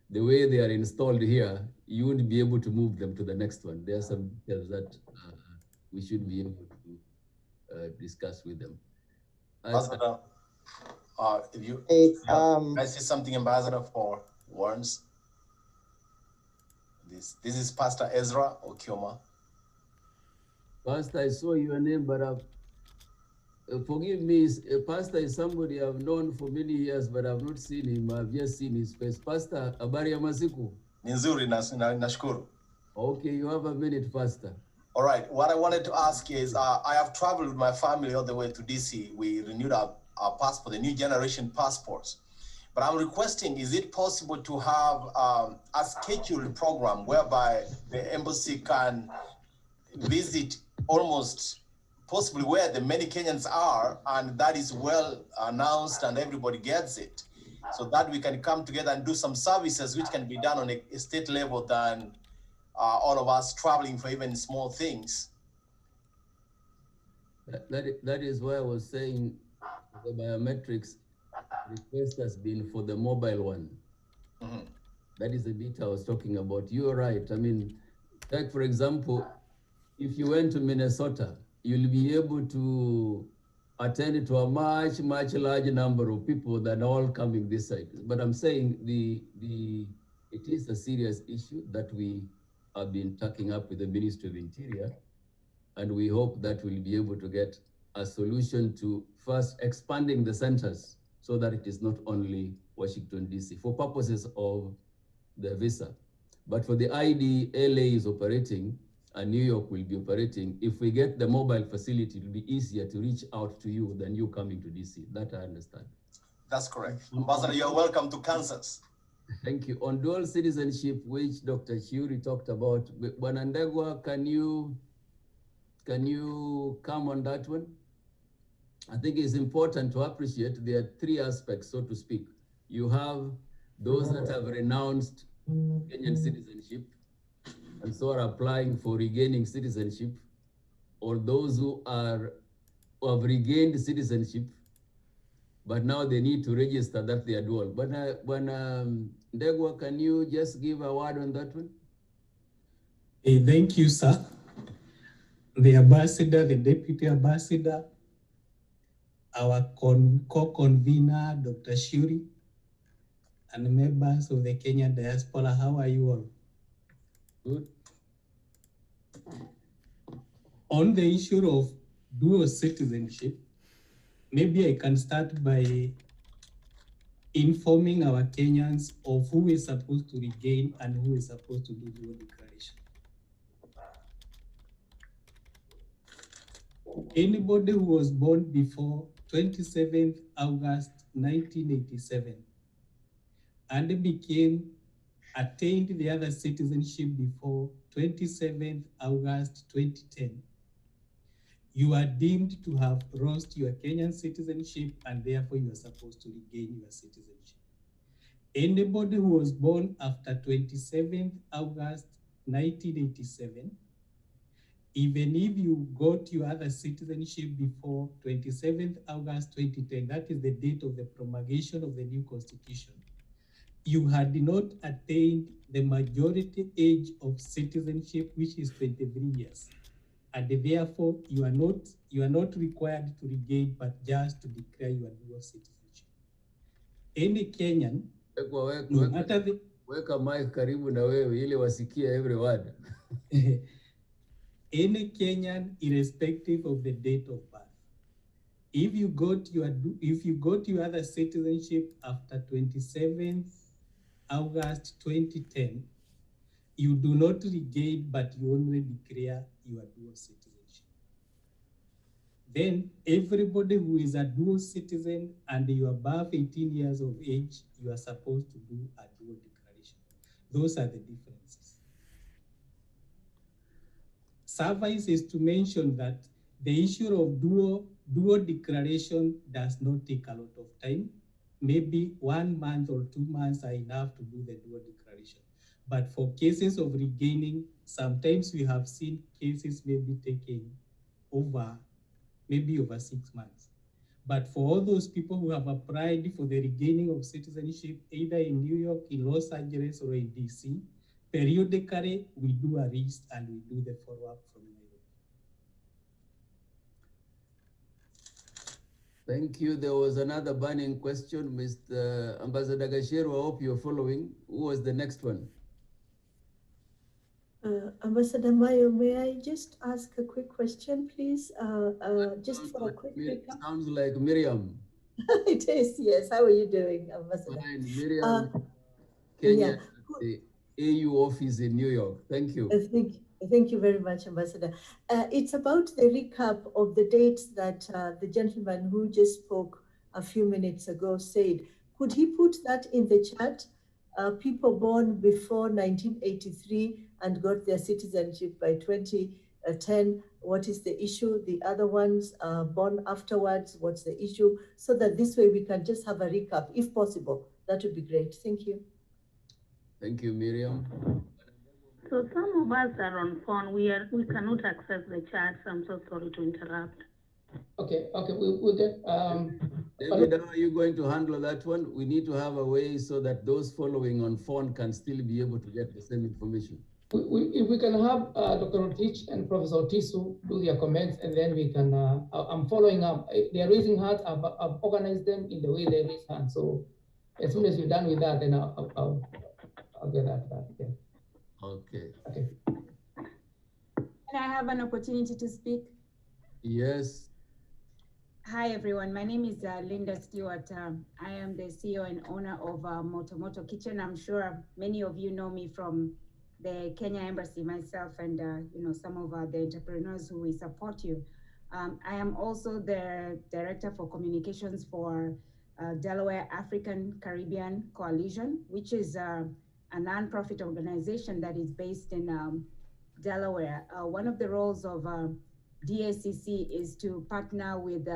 the way they are installed here, you wouldn't be able to move them to the next one. There are some details that we should be able to discuss with them. Ambassador, if you I see something, Ambassador, for Warrens. This is Pastor Ezra Okioma. Pastor, I saw your name, but forgive me, Pastor is somebody I've known for many years, but I've not seen him. I've just seen his face. Pastor, habari ya masiku? Nzuri, nashukuru. Okay, you have a minute, Pastor. All right, what I wanted to ask is, I have traveled with my family all the way to DC. We renewed our passport, the new generation passports. But I'm requesting, is it possible to have a scheduled program whereby the embassy can visit almost possibly where the many Kenyans are, and that is well announced and everybody gets it, so that we can come together and do some services which can be done on a state level than all of us traveling for even small things. That is why I was saying the biometrics request has been for the mobile one. Mm-hmm. That is the bit I was talking about. You're right. I mean, like for example, if you went to Minnesota, you'll be able to attend to a much larger number of people than all coming this side. But I'm saying it is a serious issue that we have been taking up with the Ministry of Interior, and we hope that we'll be able to get a solution to first expanding the centers so that it is not only Washington, D.C. for purposes of the visa, but for the ID, LA is operating and New York will be operating. If we get the mobile facility, it'll be easier to reach out to you than you coming to D.C. That I understand. That's correct. Ambassador, you're welcome to Kansas. Thank you. On dual citizenship, which Dr. Shuri talked about, Wanandegwa, can you come on that one? I think it's important to appreciate there are three aspects, so to speak. You have those that have renounced Kenyan citizenship and so are applying for regaining citizenship, or those who have regained citizenship, but now they need to register that they are dual. But Ndegwa, can you just give a word on that one? Thank you, sir. The ambassador, the deputy ambassador, our co-convener, Dr. Shuri, and members of the Kenyan Diaspora, how are you all? Good. On the issue of dual citizenship, maybe I can start by informing our Kenyans of who is supposed to regain and who is supposed to do dual declaration. Anybody who was born before 27th August 1987 and attained the other citizenship before 27th August 2010, you are deemed to have lost your Kenyan citizenship and therefore you are supposed to regain your citizenship. Anybody who was born after 27th August 1987, even if you got your other citizenship before 27th August 2010, that is the date of the promulgation of the new constitution, you had not attained the majority age of citizenship, which is 23 years. And therefore, you are not required to regain, but just to declare your dual citizenship. Any Kenyan, no matter the... Weka mic karibu na wewe ili wasikie every word. Any Kenyan, irrespective of the date of birth, if you got your other citizenship after 27th August 2010, you do not regain, but you only declare your dual citizenship. Then everybody who is a dual citizen and you are above 18 years of age, you are supposed to do a dual declaration. Those are the differences. Suffice is to mention that the issue of dual declaration does not take a lot of time. Maybe 1 month or 2 months are enough to do the dual declaration. But for cases of regaining, sometimes we have seen cases maybe taking over 6 months. But for all those people who have applied for the regaining of citizenship, either in New York, in Los Angeles, or in DC, periodically we do a list and we do the follow-up from Nairobi. Thank you. There was another burning question, Mr. Ambassador Gasheru. I hope you're following. Who was the next one? Ambassador Amayo, may I just ask a quick question, please? Just for a quick recap. Sounds like Miriam. It is, yes. How are you doing, Ambassador? Fine, Miriam, Kenya, the AU office in New York. Thank you. Thank you very much, Ambassador. It's about the recap of the dates that the gentleman who just spoke a few minutes ago said. Could he put that in the chat? People born before 1983 and got their citizenship by 2010, what is the issue? The other ones born afterwards, what's the issue? So that this way we can just have a recap, if possible. That would be great. Thank you. Thank you, Miriam. So some of us are on phone. We cannot access the chat. So I'm so sorry to interrupt. Okay, we'll get. David, how are you going to handle that one? We need to have a way so that those following on phone can still be able to get the same information. If we can have Dr. Rotich and Professor Otisu do their comments, and then we can. I'm following up. They are raising hands. I've organized them in the way they raise hands. So as soon as you're done with that, then I'll get that. Yeah. Okay. Can I have an opportunity to speak? Yes. Hi, everyone. My name is Linda Stewart. I am the CEO and owner of Moto Kitchen. I'm sure many of you know me from the Kenya Embassy, myself, and some of the entrepreneurs who will support you. I am also the Director for Communications for Delaware African Caribbean Coalition, which is a nonprofit organization that is based in Delaware. One of the roles of DACC is to partner with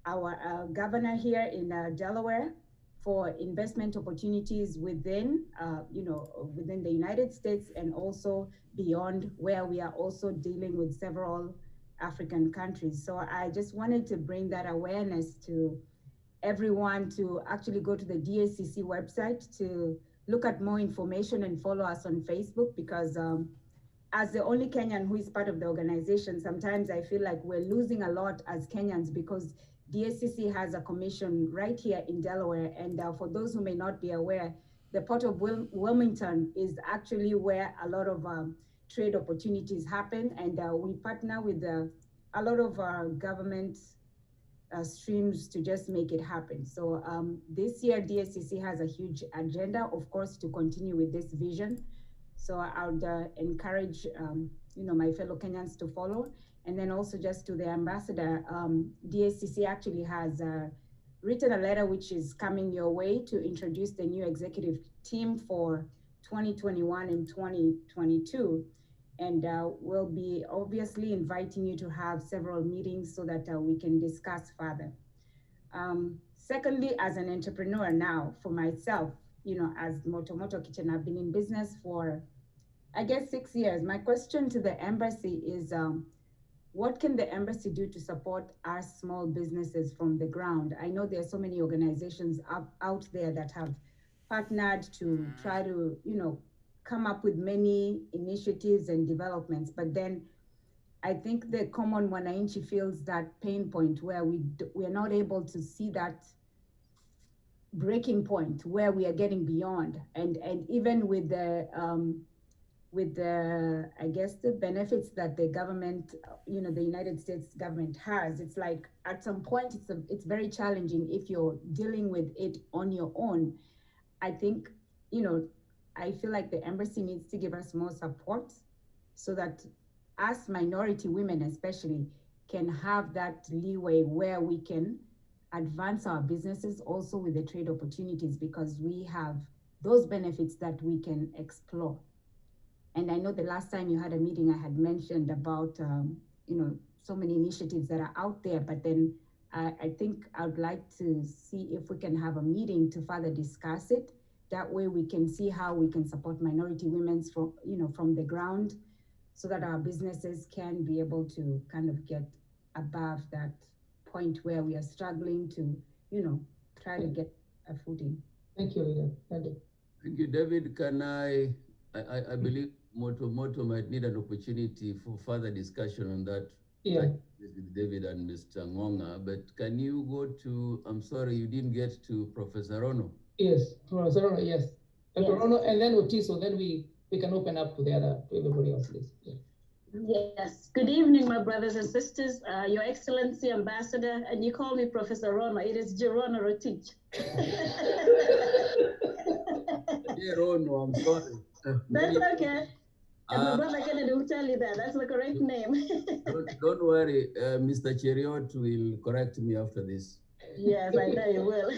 our governor here in Delaware for investment opportunities within, within the United States and also beyond, where we are also dealing with several African countries. So I just wanted to bring that awareness to everyone to actually go to the DACC website to look at more information and follow us on Facebook, because as the only Kenyan who is part of the organization, sometimes I feel like we're losing a lot as Kenyans because DACC has a commission right here in Delaware. And for those who may not be aware, the Port of Wilmington is actually where a lot of trade opportunities happen. And we partner with a lot of government streams to just make it happen. So this year, DACC has a huge agenda, of course, to continue with this vision. So I would encourage, my fellow Kenyans to follow. And then also just to the ambassador, DSCC actually has written a letter which is coming your way to introduce the new executive team for 2021 and 2022. And we'll be obviously inviting you to have several meetings so that we can discuss further. Secondly, as an entrepreneur now, for myself, as Moto Kitchen, I've been in business for, I guess, 6 years. My question to the embassy is, what can the embassy do to support our small businesses from the ground? I know there are so many organizations out there that have partnered to try to, come up with many initiatives and developments, but then I think the common Wananchi feels that pain point where we are not able to see that breaking point where we are getting beyond, and even with the I guess the benefits that the government, the United States government has, it's like at some point it's very challenging if you're dealing with it on your own. I think, I feel like the embassy needs to give us more support so that us minority women especially can have that leeway where we can advance our businesses also with the trade opportunities, because we have those benefits that we can explore. And I know the last time you had a meeting, I had mentioned about, so many initiatives that are out there, but then I think I'd like to see if we can have a meeting to further discuss it. That way we can see how we can support minority women from the ground, so that our businesses can be able to kind of get above that point where we are struggling to, try to get a footing. Thank you, Leader. Thank you. Thank you, David. Can I believe Moto might need an opportunity for further discussion on that. Yeah. With David and Mr. Ngonga, but can you go to, I'm sorry, you didn't get to Professor Rono? Yes, Professor Rono, yes. Dr. Rono, and then Otiso, then we can open up to everybody else, please. Yeah. Yes. Good evening, my brothers and sisters. Your Excellency, Ambassador, and you call me Professor Rono. It is Gerono Rotich. Yeah, Rono, I'm sorry. That's okay. And my brother Kennedy will tell you that. That's the correct name. Don't worry, Mr. Cheriot will correct me after this. Yes, I know you will.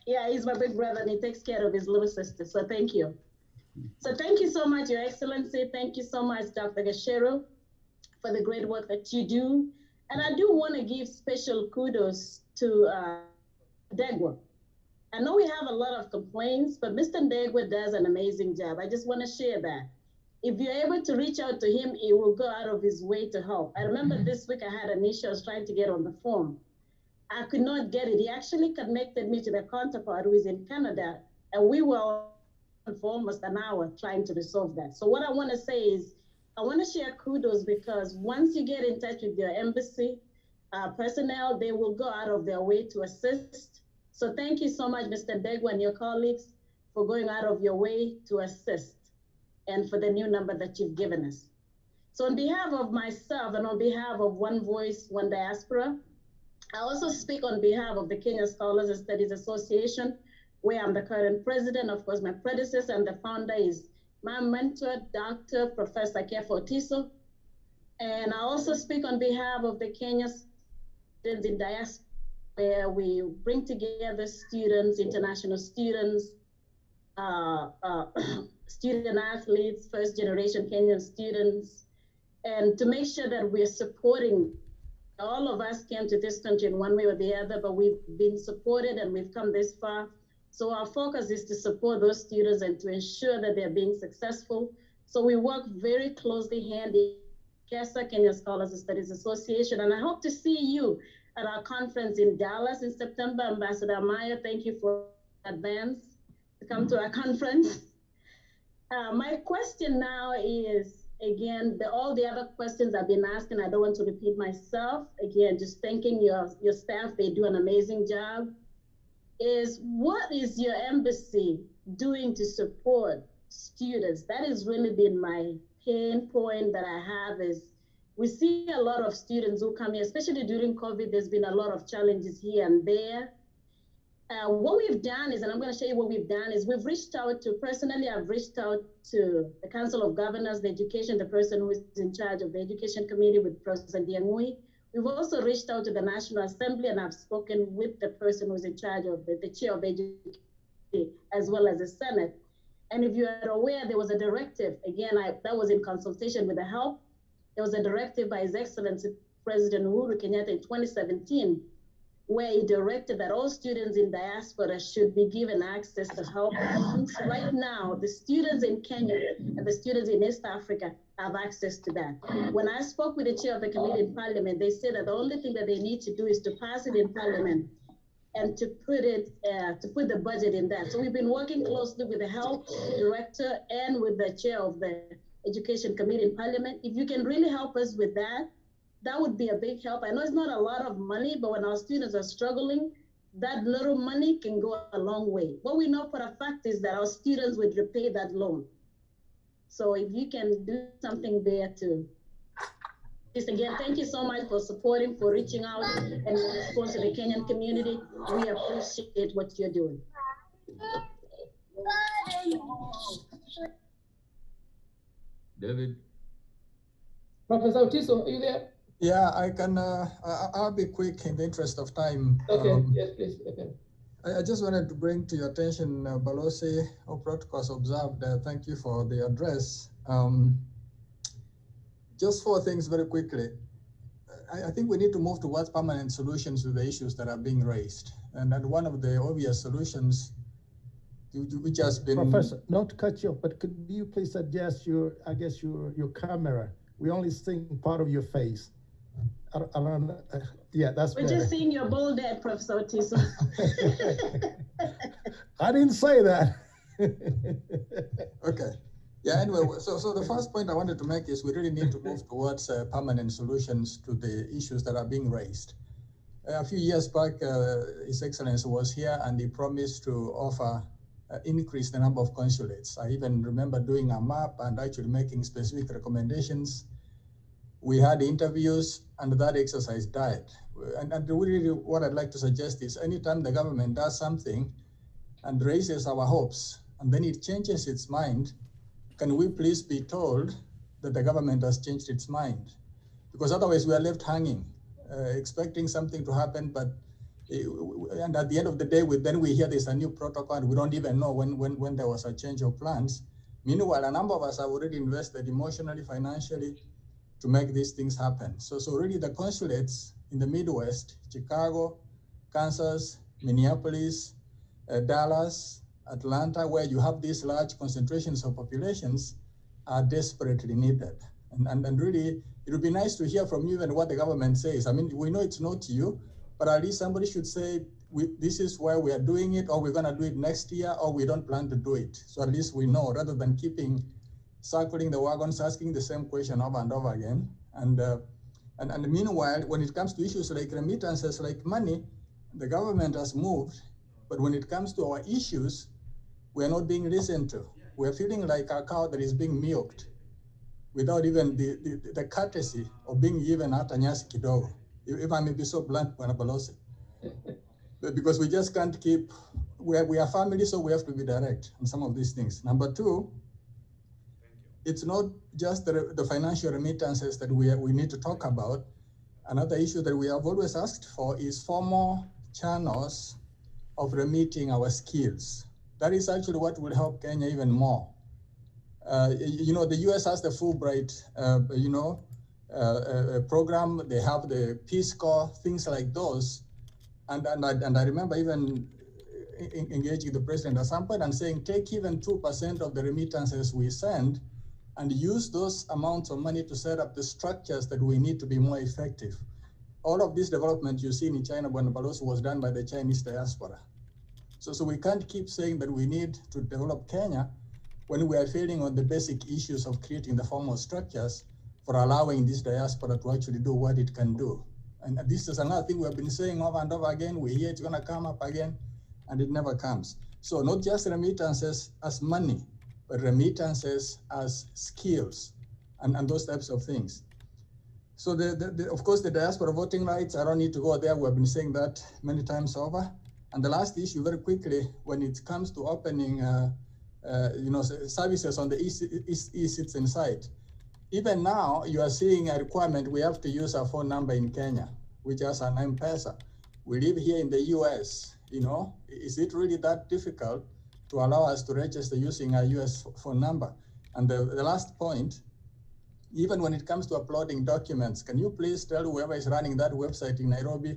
Yeah, he's my big brother and he takes care of his little sister. So thank you. So thank you so much, Your Excellency. Thank you so much, Dr. Gashero, for the great work that you do. And I do want to give special kudos to Ndegwa. I know we have a lot of complaints, but Mr. Ndegwa does an amazing job. I just want to share that. If you're able to reach out to him, he will go out of his way to help. I remember this week I had an issue I was trying to get on the phone. I could not get it. He actually connected me to the counterpart who is in Canada, and we were on for almost an hour trying to resolve that. So what I want to say is, I want to share kudos, because once you get in touch with your embassy personnel, they will go out of their way to assist. So thank you so much, Mr. Ndegwa and your colleagues, for going out of your way to assist, and for the new number that you've given us. So on behalf of myself and on behalf of One Voice, One Diaspora, I also speak on behalf of the Kenya Scholars and Studies Association, where I'm the current president. Of course, my predecessor and the founder is my mentor, Dr. Professor Kefo Otiso. And I also speak on behalf of the Kenya Students in Diaspora, where we bring together students, international students, student athletes, first generation Kenyan students, and to make sure that we're supporting. All of us came to this country in one way or the other, but we've been supported and we've come this far. So our focus is to support those students and to ensure that they're being successful. So we work very closely hand in KESA, Kenyan Scholars and Studies Association, and I hope to see you at our conference in Dallas in September. Ambassador Amayo, thank you for advance to come to our conference. My question now is, again, all the other questions I've been asking, I don't want to repeat myself. Again, just thanking your staff, they do an amazing job. Is what is your embassy doing to support students? That has really been my pain point that I have, is we see a lot of students who come here, especially during COVID, there's been a lot of challenges here and there. What we've done is, and I'm going to show you what we've done, is we've reached out to, personally, I've reached out to the Council of Governors, the education, the person who is in charge of the Education Committee with President Diangui. We've also reached out to the National Assembly, and I've spoken with the person who's in charge of the chair of the education, as well as the Senate. And if you are aware, there was a directive, again, that was in consultation with the help. There was a directive by His Excellency President Uhuru Kenyatta in 2017, where he directed that all students in diaspora should be given access to help funds. Right now, the students in Kenya and the students in East Africa have access to that. When I spoke with the chair of the committee in Parliament, they said that the only thing that they need to do is to pass it in Parliament and to put the budget in that. So we've been working closely with the health director and with the chair of the Education Committee in Parliament. If you can really help us with that, that would be a big help. I know it's not a lot of money, but when our students are struggling, that little money can go a long way. What we know for a fact is that our students would repay that loan. So if you can do something there too. Just again, thank you so much for supporting, for reaching out and response to the Kenyan community. We appreciate what you're doing. David. Professor Tiso, are you there? Yeah, I can. I'll be quick in the interest of time. Okay. Yes, please. Okay. I just wanted to bring to your attention, Balosi, all protocols observed. Thank you for the address. Just 4 things very quickly. I think we need to move towards permanent solutions to the issues that are being raised. And one of the obvious solutions, which has been... Professor, not to cut you off, but could you please adjust your camera? We only seeing part of your face. I don't know. Yeah, that's We're better. just seeing your bald head, Professor Tiso. I didn't say that. Okay. Yeah, anyway, so the first point I wanted to make is we really need to move towards permanent solutions to the issues that are being raised. A few years back, His Excellency was here and he promised to offer increase the number of consulates. I even remember doing a map and actually making specific recommendations. We had interviews and that exercise died. And really what I'd like to suggest is anytime the government does something and raises our hopes and then it changes its mind, can we please be told that the government has changed its mind? Because otherwise we are left hanging, expecting something to happen, but and at the end of the day, then we hear there's a new protocol and we don't even know when there was a change of plans. Meanwhile, a number of us have already invested emotionally, financially to make these things happen. So really the consulates in the Midwest, Chicago, Kansas, Minneapolis, Dallas, Atlanta, where you have these large concentrations of populations are desperately needed. And really, it would be nice to hear from you and what the government says. I mean, we know it's not you, but at least somebody should say, this is why we are doing it, or we're gonna do it next year, or we don't plan to do it. So at least we know, rather than circling the wagons, asking the same question over and over again. And meanwhile, when it comes to issues like remittances, like money, the government has moved, but when it comes to our issues, we are not being listened to. We're feeling like a cow that is being milked without even the courtesy of being given hata nyasi kidogo. If I may be so blunt, Bwana Balozi. Because we just can't keep, we are family, so we have to be direct on some of these things. Number 2, it's not just the financial remittances that we need to talk about. Another issue that we have always asked for is formal channels of remitting our skills. That is actually what will help Kenya even more. The US has the Fulbright, program. They have the Peace Corps, things like those. And I remember even engaging the president at some point and saying, take even 2% of the remittances we send and use those amounts of money to set up the structures that we need to be more effective. All of this development you see in China, when Balozi, was done by the Chinese diaspora. So we can't keep saying that we need to develop Kenya when we are failing on the basic issues of creating the formal structures for allowing this diaspora to actually do what it can do. And this is another thing we've been saying over and over again. We hear it's gonna come up again, and it never comes. So not just remittances as money, but remittances as skills and those types of things. So of course, the diaspora voting rights, I don't need to go there. We've been saying that many times over. And the last issue, very quickly, when it comes to opening services on the e-citizen site, even now you are seeing a requirement we have to use a phone number in Kenya, which has an M-Pesa. We live here in the US, is it really that difficult to allow us to register using a US phone number? And the last point, even when it comes to uploading documents, can you please tell whoever is running that website in Nairobi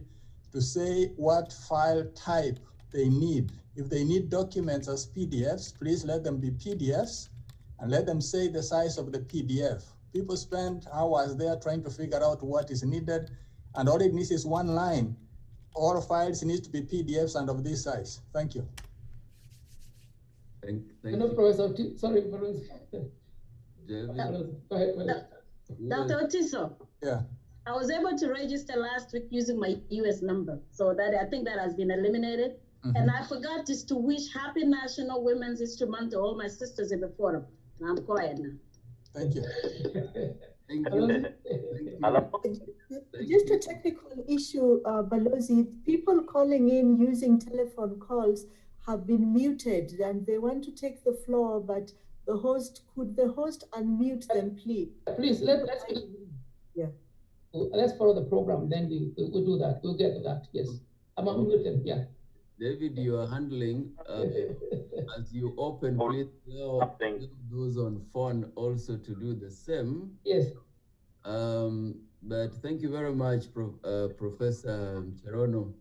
to say what file type they need? If they need documents as PDFs, please let them be PDFs and let them say the size of the PDF. People spend hours there trying to figure out what is needed, and all it needs is one line. All files need to be PDFs and of this size. Thank you. Thank No, you. Professor, sorry, Professor. Go ahead. Dr. Otiso. Yeah. I was able to register last week using my US number. So that I think that has been eliminated. Mm-hmm. And I forgot just to wish Happy National Women's History Month to all my sisters in the forum. I'm quiet now. Thank you. Thank you. Just a technical issue, Balozi. People calling in using telephone calls have been muted and they want to take the floor, but could the host unmute them, please? Please, let's follow the program, then we'll do that. We'll get to that, yes. I'm unmuted, yeah. David, you are handling, as you open, please allow those on phone also to do the same. Yes. But thank you very much, Professor Cherono.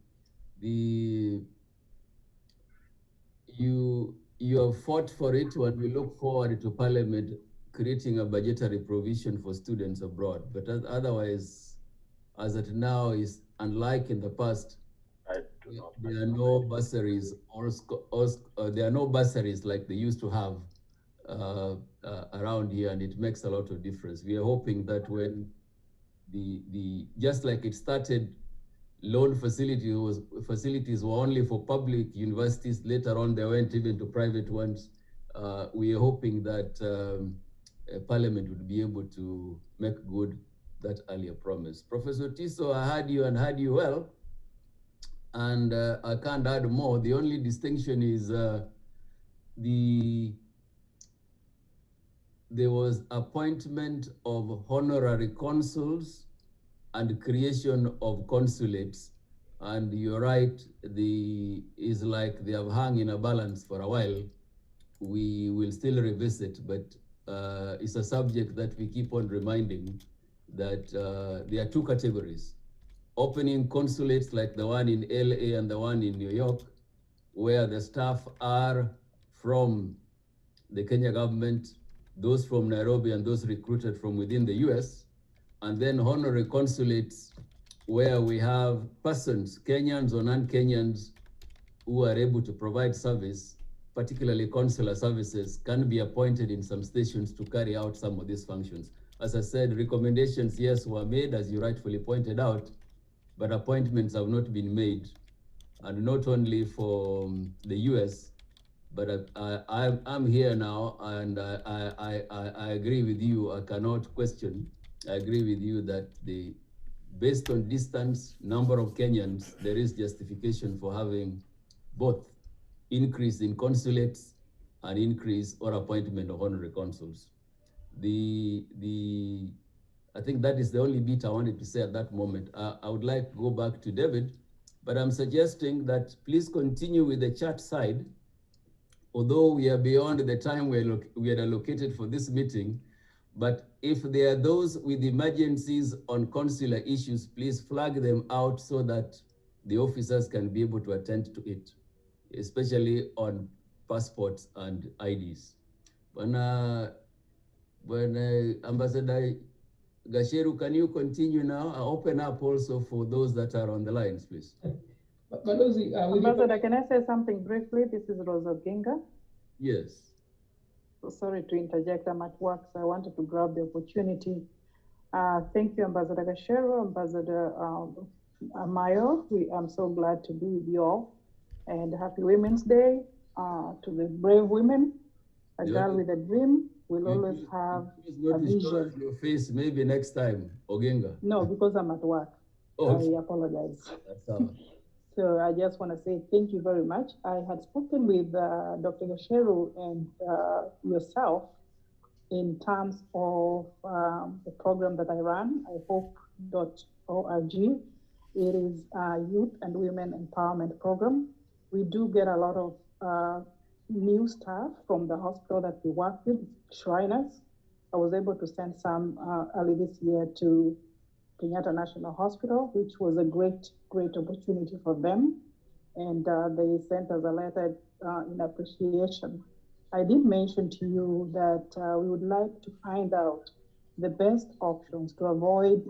You have fought for it, and we look forward to Parliament creating a budgetary provision for students abroad. But otherwise, as it now is unlike in the past, there are no bursaries there are no bursaries like they used to have around here, and it makes a lot of difference. We are hoping that when just like it started, loan facilities were only for public universities. Later on, they went even to private ones. We are hoping that Parliament would be able to make good that earlier promise. Professor Tiso, I heard you and heard you well, and I can't add more. The only distinction is there was appointment of honorary consuls and creation of consulates. And you're right, is like they have hung in a balance for a while. We will still revisit, but it's a subject that we keep on reminding that there are two categories. Opening consulates like the one in LA and the one in New York, where the staff are from the Kenya government, those from Nairobi and those recruited from within the US, and then honorary consulates where we have persons, Kenyans or non-Kenyans, who are able to provide service, particularly consular services, can be appointed in some stations to carry out some of these functions. As I said, recommendations, yes, were made, as you rightfully pointed out, but appointments have not been made, and not only for the US, but I'm here now, and I agree with you. I cannot question. I agree with you that based on distance, number of Kenyans, there is justification for having both increase in consulates and increase or appointment of honorary consuls. I think that is the only bit I wanted to say at that moment. I would like to go back to David, but I'm suggesting that please continue with the chat side. Although we are beyond the time we had allocated for this meeting, but if there are those with emergencies on consular issues, please flag them out so that the officers can be able to attend to it, especially on passports and IDs. When Ambassador Gasheru, can you continue now? I'll open up also for those that are on the lines, please. Ambassador, can I say something briefly? This is Rosa Ginga. Yes. So sorry to interject, I'm at work, so I wanted to grab the opportunity. Thank you, Ambassador Gashero, Ambassador Amayo. I'm so glad to be with you all. And happy Women's Day to the brave women. A girl with a dream will always have a vision. Your face maybe next time, Ogenga. No, because I'm at work. Oh. I apologize. That's all. So I just want to say thank you very much. I had spoken with Dr. Gasheru and yourself in terms of the program that I run, ihope.org. It is a youth and women empowerment program. We do get a lot of new staff from the hospital that we work with, Shriners. I was able to send some early this year to Kenyatta National Hospital, which was a great opportunity for them. And they sent us a letter in appreciation. I did mention to you that we would like to find out the best options to avoid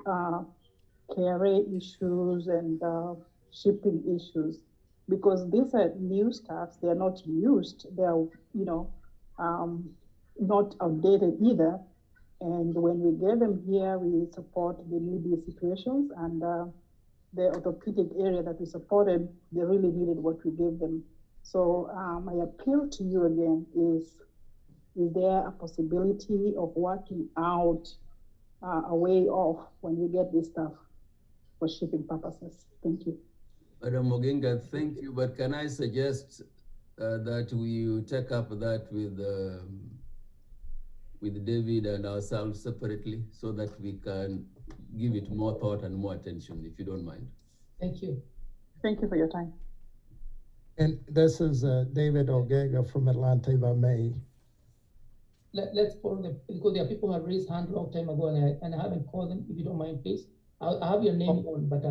KRA issues and shipping issues, because these are new staffs. They are not used. They are, not outdated either. And when we get them here, we support the needy situations, and the orthopedic area that we supported, they really needed what we gave them. So my appeal to you again is there a possibility of working out a way off when we get this stuff for shipping purposes? Thank you. Madam Mogenga, thank you, but can I suggest that we take up that with David and ourselves separately so that we can give it more thought and more attention, if you don't mind. Thank you. Thank you for your time. And this is David Ogega from Atlanta, if I may. Let's follow them, because there are people who have raised hand a long time ago, and I haven't called them. If you don't mind, please. I have your name on, but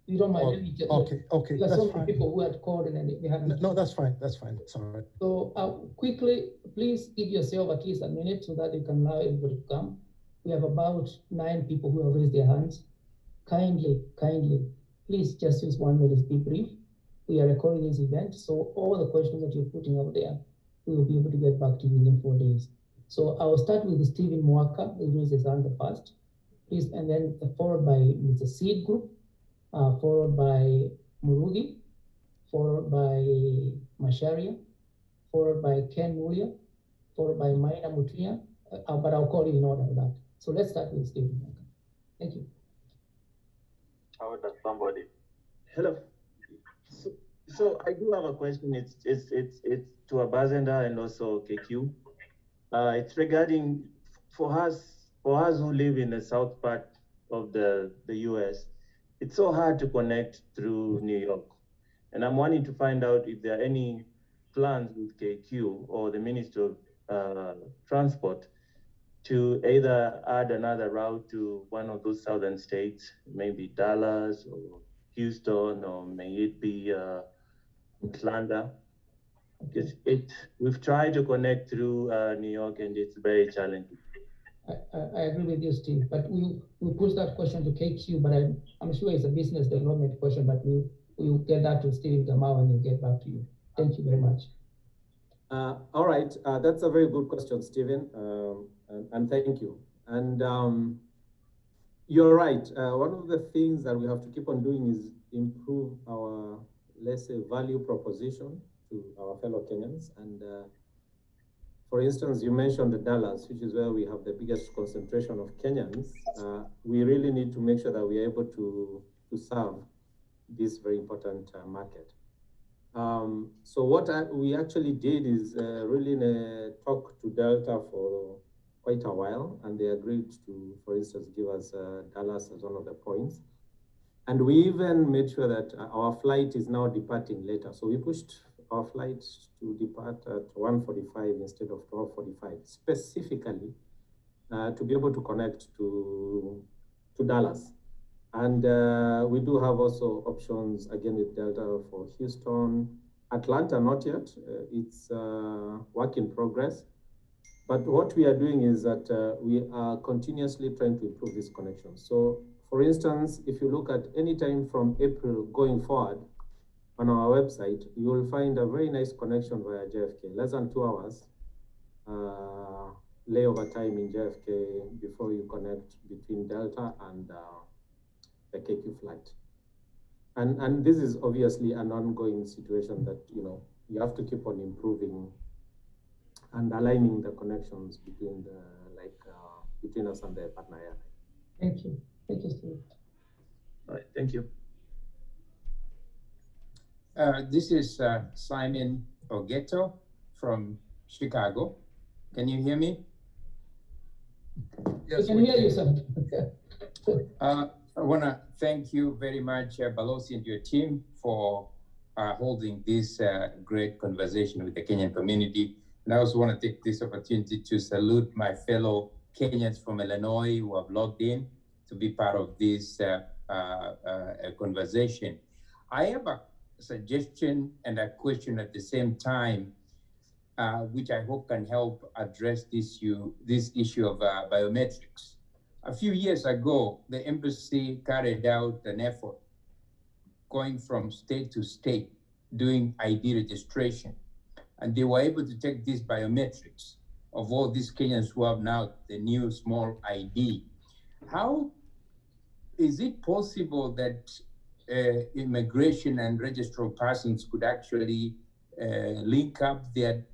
if you don't mind, let me just. Okay, there are that's so fine. many people who had called and they haven't. No, that's fine. That's fine. It's all right. So quickly, please give yourself at least a minute so that you can allow everybody to come. We have about 9 people who have raised their hands. Kindly, please just use 1 minute, be brief. We are recording this event, so all the questions that you're putting out there, we will be able to get back to you within 4 days. So I will start with Stephen Mwaka, who raised his hand first, please, and then followed by Mr. Seed Group, followed by Murugi, followed by Masharia, followed by Ken Mulia, followed by Maina Mutia, but I'll call you in order of that. So let's start with Stephen Mwaka. Thank you. How does somebody? Hello. So I do have a question. It's to Ambassador and also KQ. It's regarding for us who live in the south part of the US. It's so hard to connect through New York, and I'm wanting to find out if there are any plans with KQ or the Ministry of Transport to either add another route to one of those southern states, maybe Dallas or Houston, or may it be Atlanta. Because we've tried to connect through New York and it's very challenging. I agree with you, Steve, but we'll push that question to KQ, but I'm sure it's a business development question, but we'll get that to Steve Gamau and we'll get back to you. Thank you very much. All right, that's a very good question, Stephen, and thank you. And you're right. One of the things that we have to keep on doing is improve our, let's say, value proposition to our fellow Kenyans. And for instance, you mentioned the Dallas, which is where we have the biggest concentration of Kenyans. We really need to make sure that we are able to serve this very important market. So what we actually did is really talk to Delta for quite a while, and they agreed to, for instance, give us Dallas as one of the points. And we even made sure that our flight is now departing later. So we pushed our flight to depart at 1:45 instead of 12:45, specifically to be able to connect to Dallas. And we do have also options, again, with Delta for Houston. Atlanta, not yet. It's work in progress. But what we are doing is that we are continuously trying to improve this connection. So, for instance, if you look at any time from April going forward on our website, you will find a very nice connection via JFK, less than 2 hours layover time in JFK before you connect between Delta and the KQ flight. And this is obviously an ongoing situation that, you have to keep on improving and aligning the connections between between us and the partner airline. Thank you. Thank you, Steve. All right, thank you. This is Simon Ogeto from Chicago. Can you hear me? Yes, we can hear you, sir. I want to thank you very much, Balozi, and your team for holding this great conversation with the Kenyan community. And I also want to take this opportunity to salute my fellow Kenyans from Illinois who have logged in to be part of this conversation. I have a suggestion and a question at the same time, which I hope can help address this issue of biometrics. A few years ago, the embassy carried out an effort going from state to state doing ID registration. And they were able to take these biometrics of all these Kenyans who have now the new small ID. How is it possible that immigration and registrar persons could actually link up their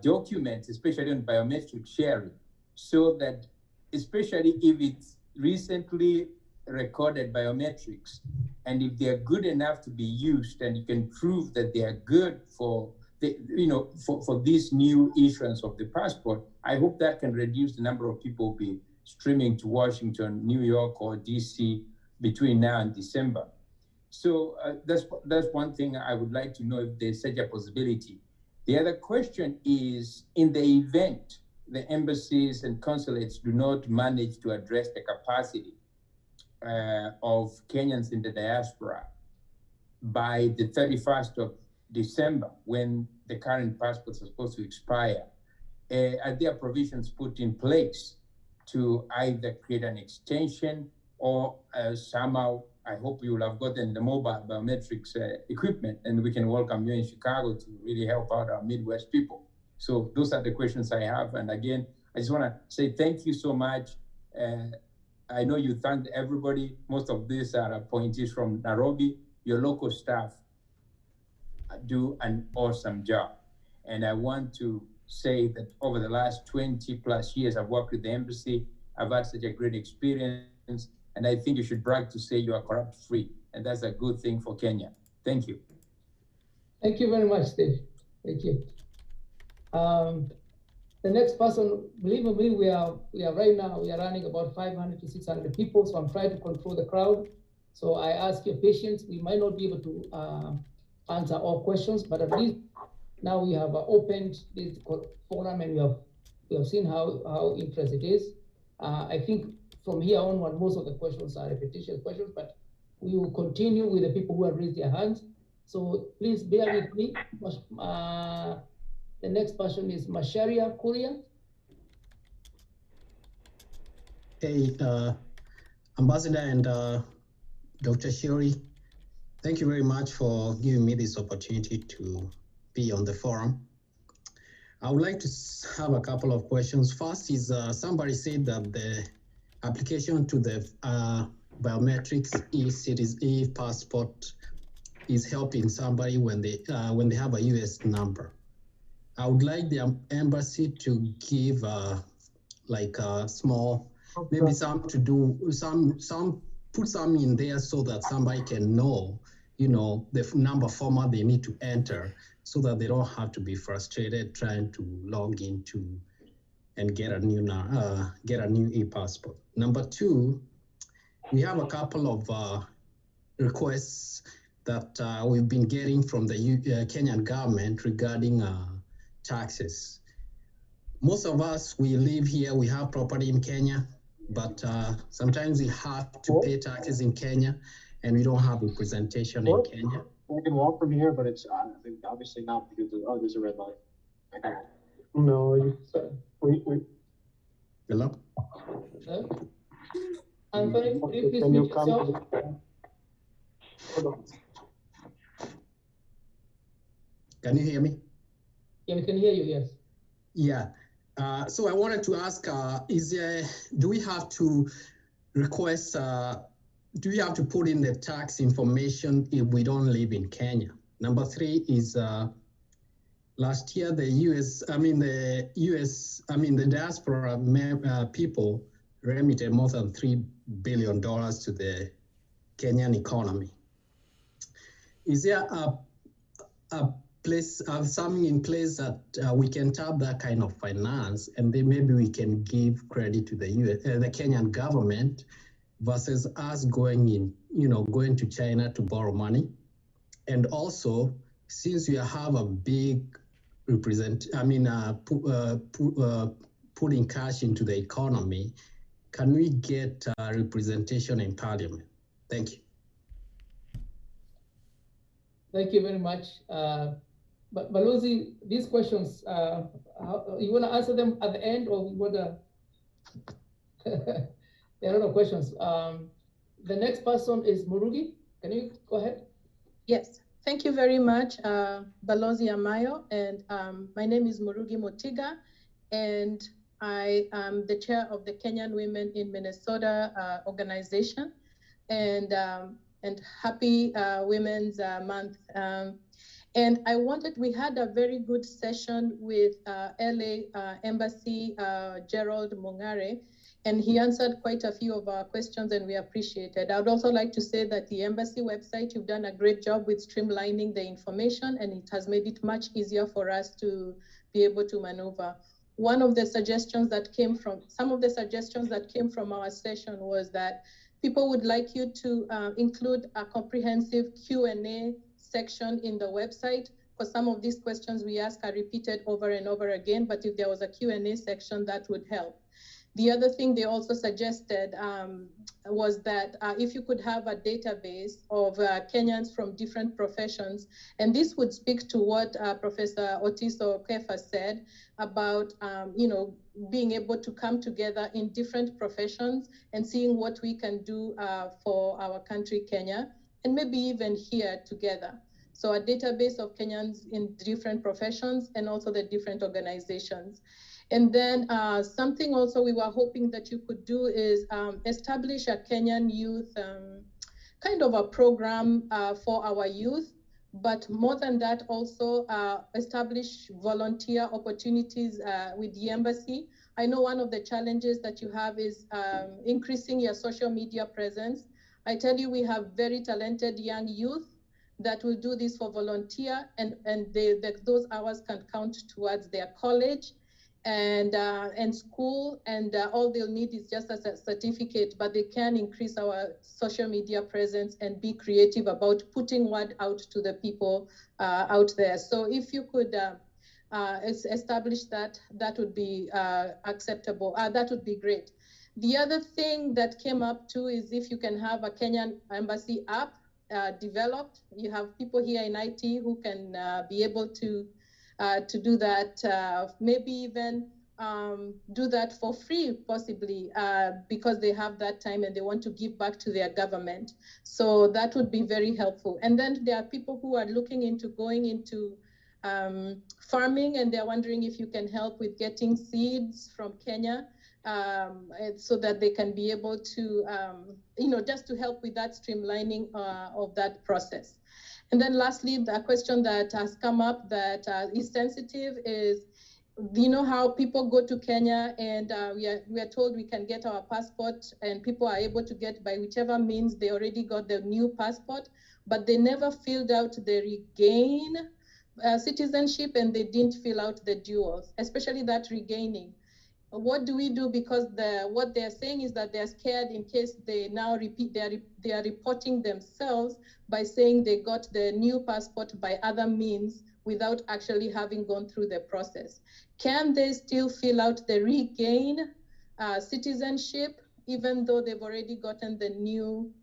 documents, especially on biometric sharing, so that, especially if it's recently recorded biometrics, and if they're good enough to be used, and you can prove that they are good for this new issuance of the passport, I hope that can reduce the number of people be streaming to Washington, New York, or DC between now and December. So that's one thing I would like to know, if there's such a possibility. The other question is, in the event the embassies and consulates do not manage to address the capacity of Kenyans in the diaspora by the 31st of December, when the current passports are supposed to expire, are there provisions put in place to either create an extension or somehow, I hope you will have gotten the mobile biometrics equipment, and we can welcome you in Chicago to really help out our Midwest people. So those are the questions I have. And again, I just want to say thank you so much. I know you thanked everybody. Most of these are appointees from Nairobi. Your local staff do an awesome job. And I want to say that over the last 20 plus years, I've worked with the embassy. I've had such a great experience. And I think you should brag to say you are corrupt free. And that's a good thing for Kenya. Thank you. Thank you very much, Steve. Thank you. The next person, believe me, we are right now, we are running about 500 to 600 people. So I'm trying to control the crowd. So I ask your patience. We might not be able to answer all questions, but at least now we have opened this forum, and we have seen how interesting it is. I think from here onward, most of the questions are repetition questions, but we will continue with the people who have raised their hands. So please bear with me. The next person is Masharia Kuria. Hey, Ambassador and Dr. Shuri, thank you very much for giving me this opportunity to be on the forum. I would like to have a couple of questions. First is, somebody said that the application to the biometrics e-passport is helping somebody when they have a US number. I would like the embassy to give like a small, maybe put some in there so that somebody can know, the number format they need to enter, so that they don't have to be frustrated trying to log into and get a new e-passport. Number two, we have a couple of requests that we've been getting from the Kenyan government regarding taxes. Most of us, we live here, we have property in Kenya, but sometimes we have to pay taxes in Kenya, and we don't have representation in Kenya. We can walk from here, but it's obviously not because there's a red light. Okay. No, Hello? Anthony, could you please mute yourself? Hold on. Can you hear me? Yeah, we can hear you, yes. Yeah. So I wanted to ask, do we have to request, do we have to put in the tax information if we don't live in Kenya? Number three is, last year, the diaspora people remitted more than $3 billion to the Kenyan economy. is there a place, something in place that we can tap that kind of finance, and then maybe we can give credit to the the Kenyan government versus us going to China to borrow money? And also, since we have a big putting cash into the economy, can we get representation in parliament? Thank you. Thank you very much. But Balozi, these questions, you want to answer them at the end, or you want to? There are a lot of questions. The next person is Murugi. Can you go ahead? Yes, thank you very much, Balozi Amayo. And my name is Murugi Motiga, and I am the chair of the Kenyan Women in Minnesota organization. And happy Women's Month. And we had a very good session with LA Embassy, Gerald Mongare, and he answered quite a few of our questions, and we appreciate it. I would also like to say that the embassy website, you've done a great job with streamlining the information, and it has made it much easier for us to be able to maneuver. One of the suggestions that came from, some of the suggestions that came from our session was that people would like you to include a comprehensive Q&A section in the website, because some of these questions we ask are repeated over and over again, but if there was a Q&A section, that would help. The other thing they also suggested was that if you could have a database of Kenyans from different professions, and this would speak to what Professor Otiso Kefa said about being able to come together in different professions and seeing what we can do for our country, Kenya, and maybe even here together. So a database of Kenyans in different professions and also the different organizations. And then something also we were hoping that you could do is establish a Kenyan youth kind of a program for our youth, but more than that also establish volunteer opportunities with the embassy. I know one of the challenges that you have is increasing your social media presence. I tell you, we have very talented young youth that will do this for volunteer, and those hours can count towards their college and school, and all they'll need is just a certificate, but they can increase our social media presence and be creative about putting word out to the people out there. So if you could establish that, that would be acceptable. That would be great. The other thing that came up too is if you can have a Kenyan embassy app developed. You have people here in IT who can be able to do that, maybe even do that for free, possibly, because they have that time and they want to give back to their government. So that would be very helpful. And then there are people who are looking into going into farming, and they're wondering if you can help with getting seeds from Kenya, so that they can be able to, just to help with that streamlining of that process. And then lastly, the question that has come up that is sensitive is, how people go to Kenya and we are told we can get our passport, and people are able to get by whichever means they already got the new passport, but they never filled out the regain citizenship, and they didn't fill out the duals, especially that regaining. What do we do? Because what they're saying is that they're scared in case they now repeat, they are reporting themselves by saying they got the new passport by other means without actually having gone through the process. Can they still fill out the regain citizenship even though they've already gotten the new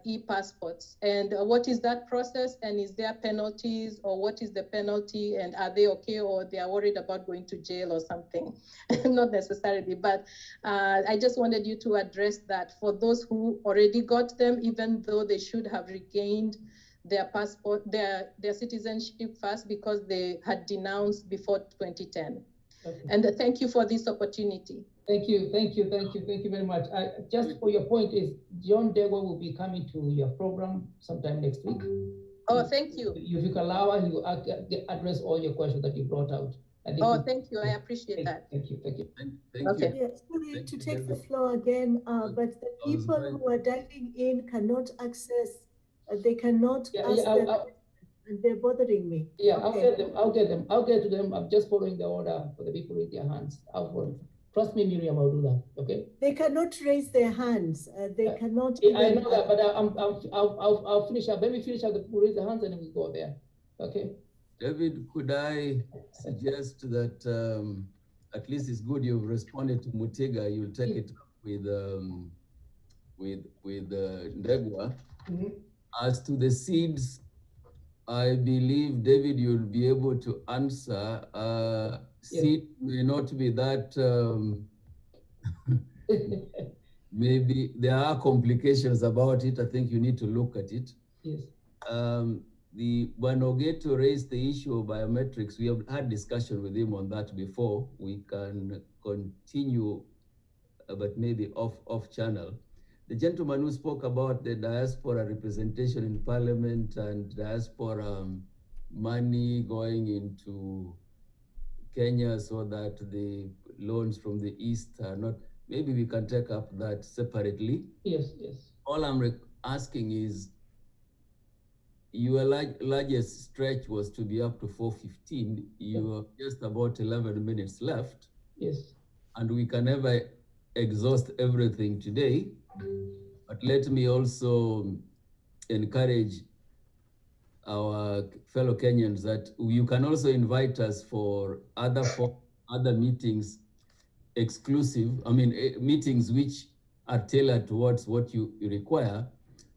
e-passports? And what is that process? And is there penalties, or what is the penalty? And are they okay, or they are worried about going to jail or something? Not necessarily, but I just wanted you to address that for those who already got them, even though they should have regained their passport, their citizenship first, because they had denounced before 2010. Okay. And thank you for this opportunity. Thank you very much. Just for your point, is John Dego will be coming to your program sometime next week. Oh, thank you. If you can allow us, he will address all your questions that you brought out. Thank you. I appreciate that. Thank you. Okay. Sorry to take the floor again, but the people who are dialing in cannot access They cannot ask them, and they're bothering me. Yeah, Okay. I'll get to them. I'm just following the order for the people with their hands. Trust me, Miriam, I'll do that. Okay. They cannot raise their hands. They cannot. I know that, but I'll finish up. Let me finish up the people raise their hands, and then we go there. Okay. David, could I suggest that at least it's good you've responded to Mutiga. You'll take it up with Ndegwa. Mm-hmm. As to the seeds, I believe, David, you'll be able to answer. Seed may not be that, maybe there are complications about it. I think you need to look at it. Yes. The Banogeto raised the issue of biometrics. We have had discussion with him on that before. We can continue, but maybe off channel. The gentleman who spoke about the diaspora representation in parliament and diaspora money going into Kenya so that the loans from the East are not, maybe we can take up that separately. Yes, yes. All I'm asking is, your largest stretch was to be up to 4:15. You have just about 11 minutes left. Yes. And we can never exhaust everything today. But let me also encourage our fellow Kenyans that you can also invite us for other meetings, exclusive, meetings which are tailored towards what you require,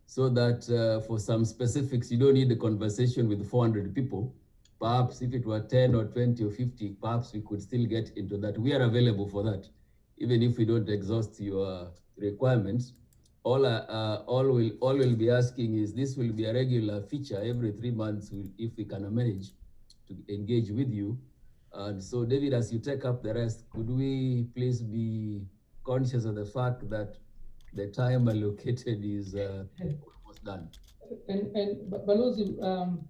so that for some specifics, you don't need a conversation with 400 people. Perhaps if it were 10 or 20 or 50, perhaps we could still get into that. We are available for that, even if we don't exhaust your requirements. All we'll be asking is, this will be a regular feature every 3 months, if we can manage to engage with you. And so, David, as you take up the rest, could we please be conscious of the fact that the time allocated is almost done. And Balozi,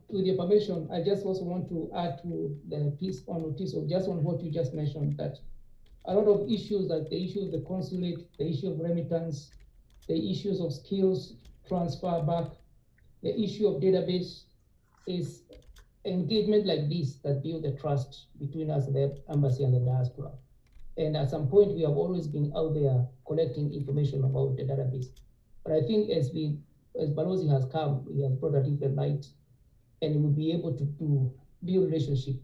with your permission, I just also want to add to the piece on Otiso, just on what you just mentioned, that a lot of issues, like the issue of the consulate, the issue of remittance, the issues of skills transfer back, the issue of database, is engagement like this that build the trust between us, the embassy and the diaspora. And at some point, we have always been out there collecting information about the database. But I think as Balozi has come, he has brought a different light, and we'll be able to build relationship.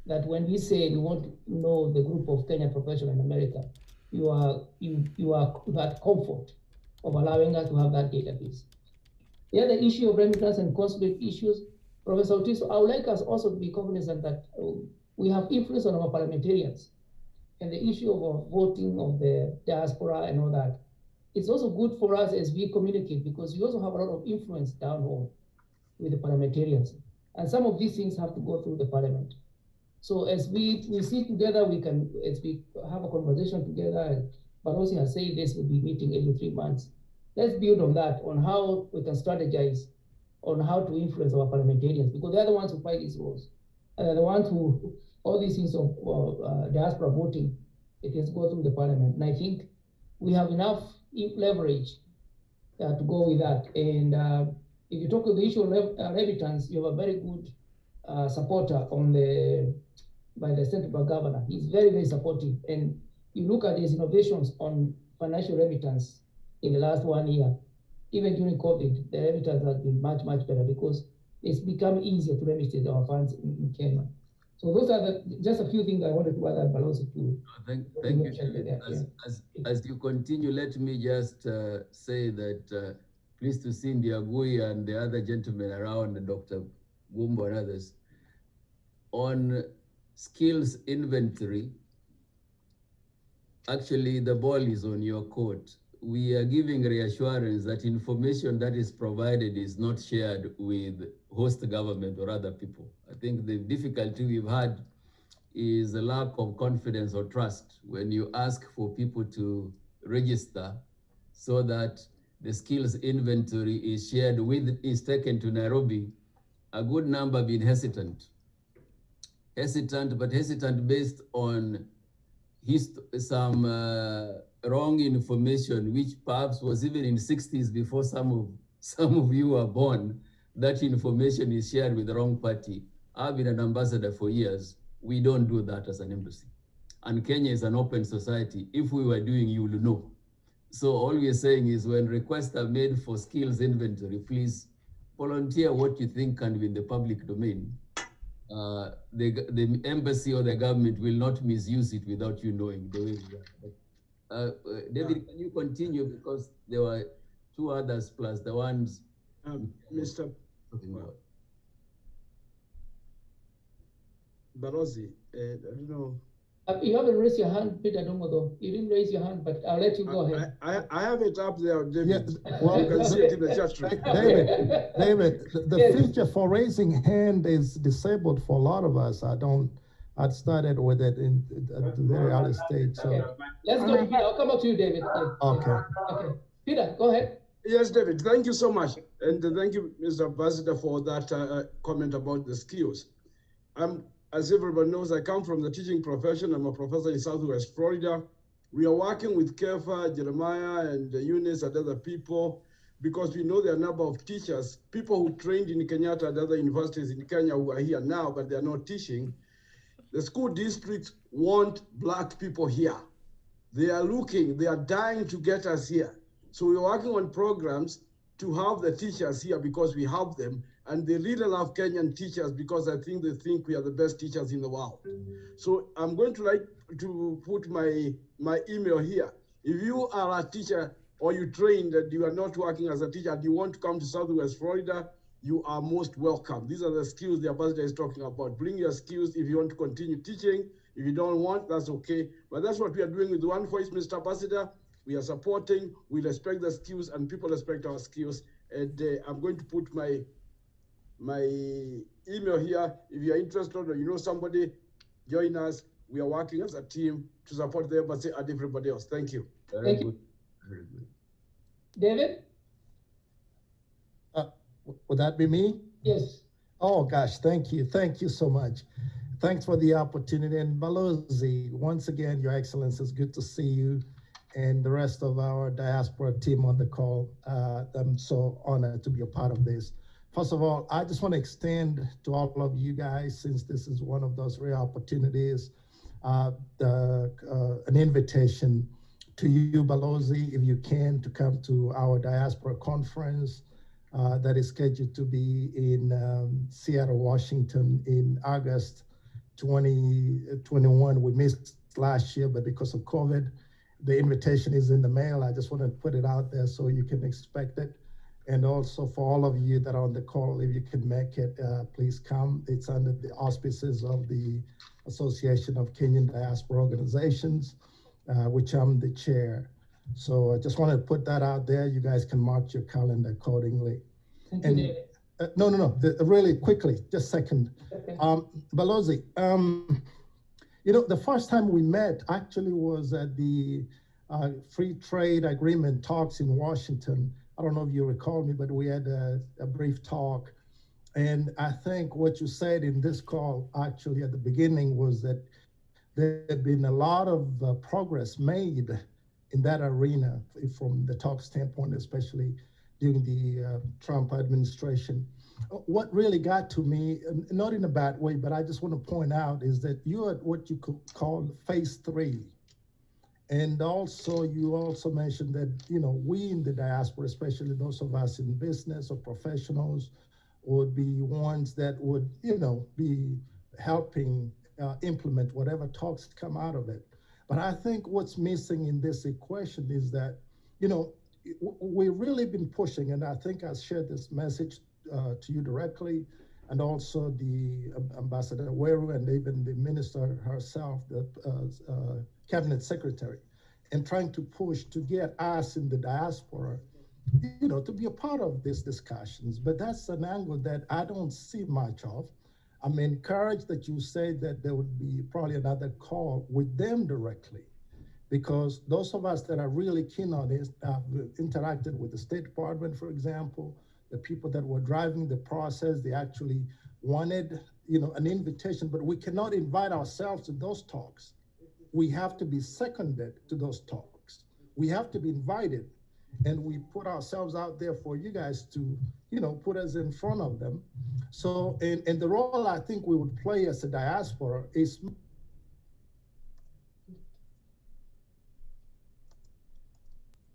That when we say we want to know the group of Kenyan professionals in America, you had comfort of allowing us to have that database. The other issue of remittance and consulate issues, Professor Otiso, I would like us also to be cognizant that we have influence on our parliamentarians. And the issue of voting of the diaspora and all that, it's also good for us as we communicate, because we also have a lot of influence down home with the parliamentarians. And some of these things have to go through the parliament. So as we sit together, as we have a conversation together, Balozi has said this will be meeting every 3 months. Let's build on that, on how we can strategize on how to influence our parliamentarians, because they're the ones who fight these wars. And they're the ones who, all these things of diaspora voting, it has to go through the parliament. And I think we have enough leverage to go with that. And if you talk about the issue of remittance, you have a very good supporter by the central governor. He's very, very supportive. And you look at his innovations on financial remittance in the last 1 year, even during COVID, the remittance has been much, much better, because it's become easier to remit our funds in Kenya. So those are just a few things I wanted to add, but also to thank you. As you continue, let me just say that pleased to see Ndiagui and the other gentlemen around, Dr. Gumbo and others. On skills inventory, actually the ball is on your court. We are giving reassurance that information that is provided is not shared with host government or other people. I think the difficulty we've had is a lack of confidence or trust when you ask for people to register so that the skills inventory is shared is taken to Nairobi. A good number have been hesitant based on some wrong information, which perhaps was even in the 60s before some of some of you are born, that information is shared with the wrong party. I've been an ambassador for years. We don't do that as an embassy. And Kenya is an open society. If we were doing, you will know. So all we're saying is when requests are made for skills inventory, please volunteer what you think can be in the public domain. The embassy or the government will not misuse it without you knowing the way we are. David, can you continue, because there were two others plus the ones Mr. Barozi, I don't know. You haven't raised your hand, Peter Dongo, though. You didn't raise your hand, but I'll let you go ahead. I have it up there, David. Yeah, well, you can see it in the chat room. David, the feature for raising hand is disabled for a lot of us. I started with it at the very early stage. So let's go to Peter. I'll come up to you, David. Okay. Okay. Peter, go ahead. Yes, David, thank you so much. And thank you, Mr. Ambassador, for that comment about the skills. As everybody knows, I come from the teaching profession. I'm a professor in Southwest Florida. We are working with Kefa, Jeremiah, and Eunice and other people because we know there are a number of teachers, people who trained in Kenyatta and other universities in Kenya who are here now, but they are not teaching. The school districts want Black people here. They are looking, they are dying to get us here. So we're working on programs to have the teachers here because we have them. And they really love Kenyan teachers because I think they think we are the best teachers in the world. So I'm going to like to put my email here. If you are a teacher or you trained and you are not working as a teacher and you want to come to Southwest Florida, you are most welcome. These are the skills the ambassador is talking about. Bring your skills if you want to continue teaching. If you don't want, that's okay. But that's what we are doing with One Voice, Mr. Ambassador. We are supporting, we respect the skills, and people respect our skills. And I'm going to put my email here. If you're interested or you know somebody, join us. We are working as a team to support the embassy and everybody else. Thank you. Thank you. Very good. David? Would that be me? Yes. Oh, gosh, thank you. Thank you so much. Thanks for the opportunity. And Balozi, once again, Your Excellency, it's good to see you and the rest of our diaspora team on the call. I'm so honored to be a part of this. First of all, I just want to extend to all of you guys, since this is one of those rare opportunities, an invitation to you, Balozi, if you can, to come to our diaspora conference that is scheduled to be in Seattle, Washington in August 2021. We missed last year, but because of COVID, the invitation is in the mail. I just want to put it out there so you can expect it. And also for all of you that are on the call, if you can make it, please come. It's under the auspices of the Association of Kenyan Diaspora Organizations, which I'm the chair. So I just wanted to put that out there. You guys can mark your calendar accordingly. Thank you, David. No, really quickly, just a second. Okay. Balozi, you know, the first time we met actually was at the free trade agreement talks in Washington. I don't know if you recall me, but we had a brief talk. And I think what you said in this call actually at the beginning was that there had been a lot of progress made in that arena from the talk standpoint, especially during the Trump administration. What really got to me, not in a bad way, but I just want to point out is that you're at what you could call phase 3. And also, you also mentioned that, you know, we in the diaspora, especially those of us in business or professionals, would be ones that would, you know, be helping implement whatever talks come out of it. But I think what's missing in this equation is that, you know, we've really been pushing, and I think I shared this message to you directly, and also the Ambassador Weru and even the minister herself, the cabinet secretary, and trying to push to get us in the diaspora, you know, to be a part of these discussions. But that's an angle that I don't see much of. I'm encouraged that you say that there would be probably another call with them directly, because those of us that are really keen on this have interacted with the State Department, for example, the people that were driving the process. They actually wanted, you know, an invitation, but we cannot invite ourselves to those talks. We have to be seconded to those talks. We have to be invited. and we put ourselves out there for you guys to, put us in front of them. So, and the role I think we would play as a diaspora is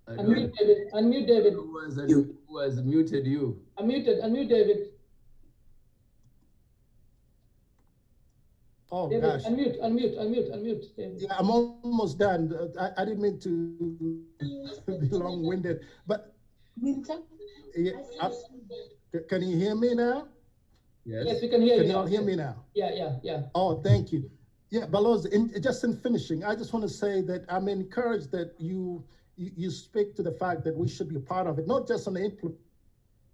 Unmute David. Unmute David. Who has muted you? Unmute David. Oh, David, gosh. Unmute. David. Yeah, I'm almost done. I didn't mean to be long-winded, but yeah, can you hear me now? Yes, we can hear you. Can you all hear me now? Yeah. Oh, thank you. Yeah, Balozi, just in finishing, I just want to say that I'm encouraged that you speak to the fact that we should be a part of it, not just on the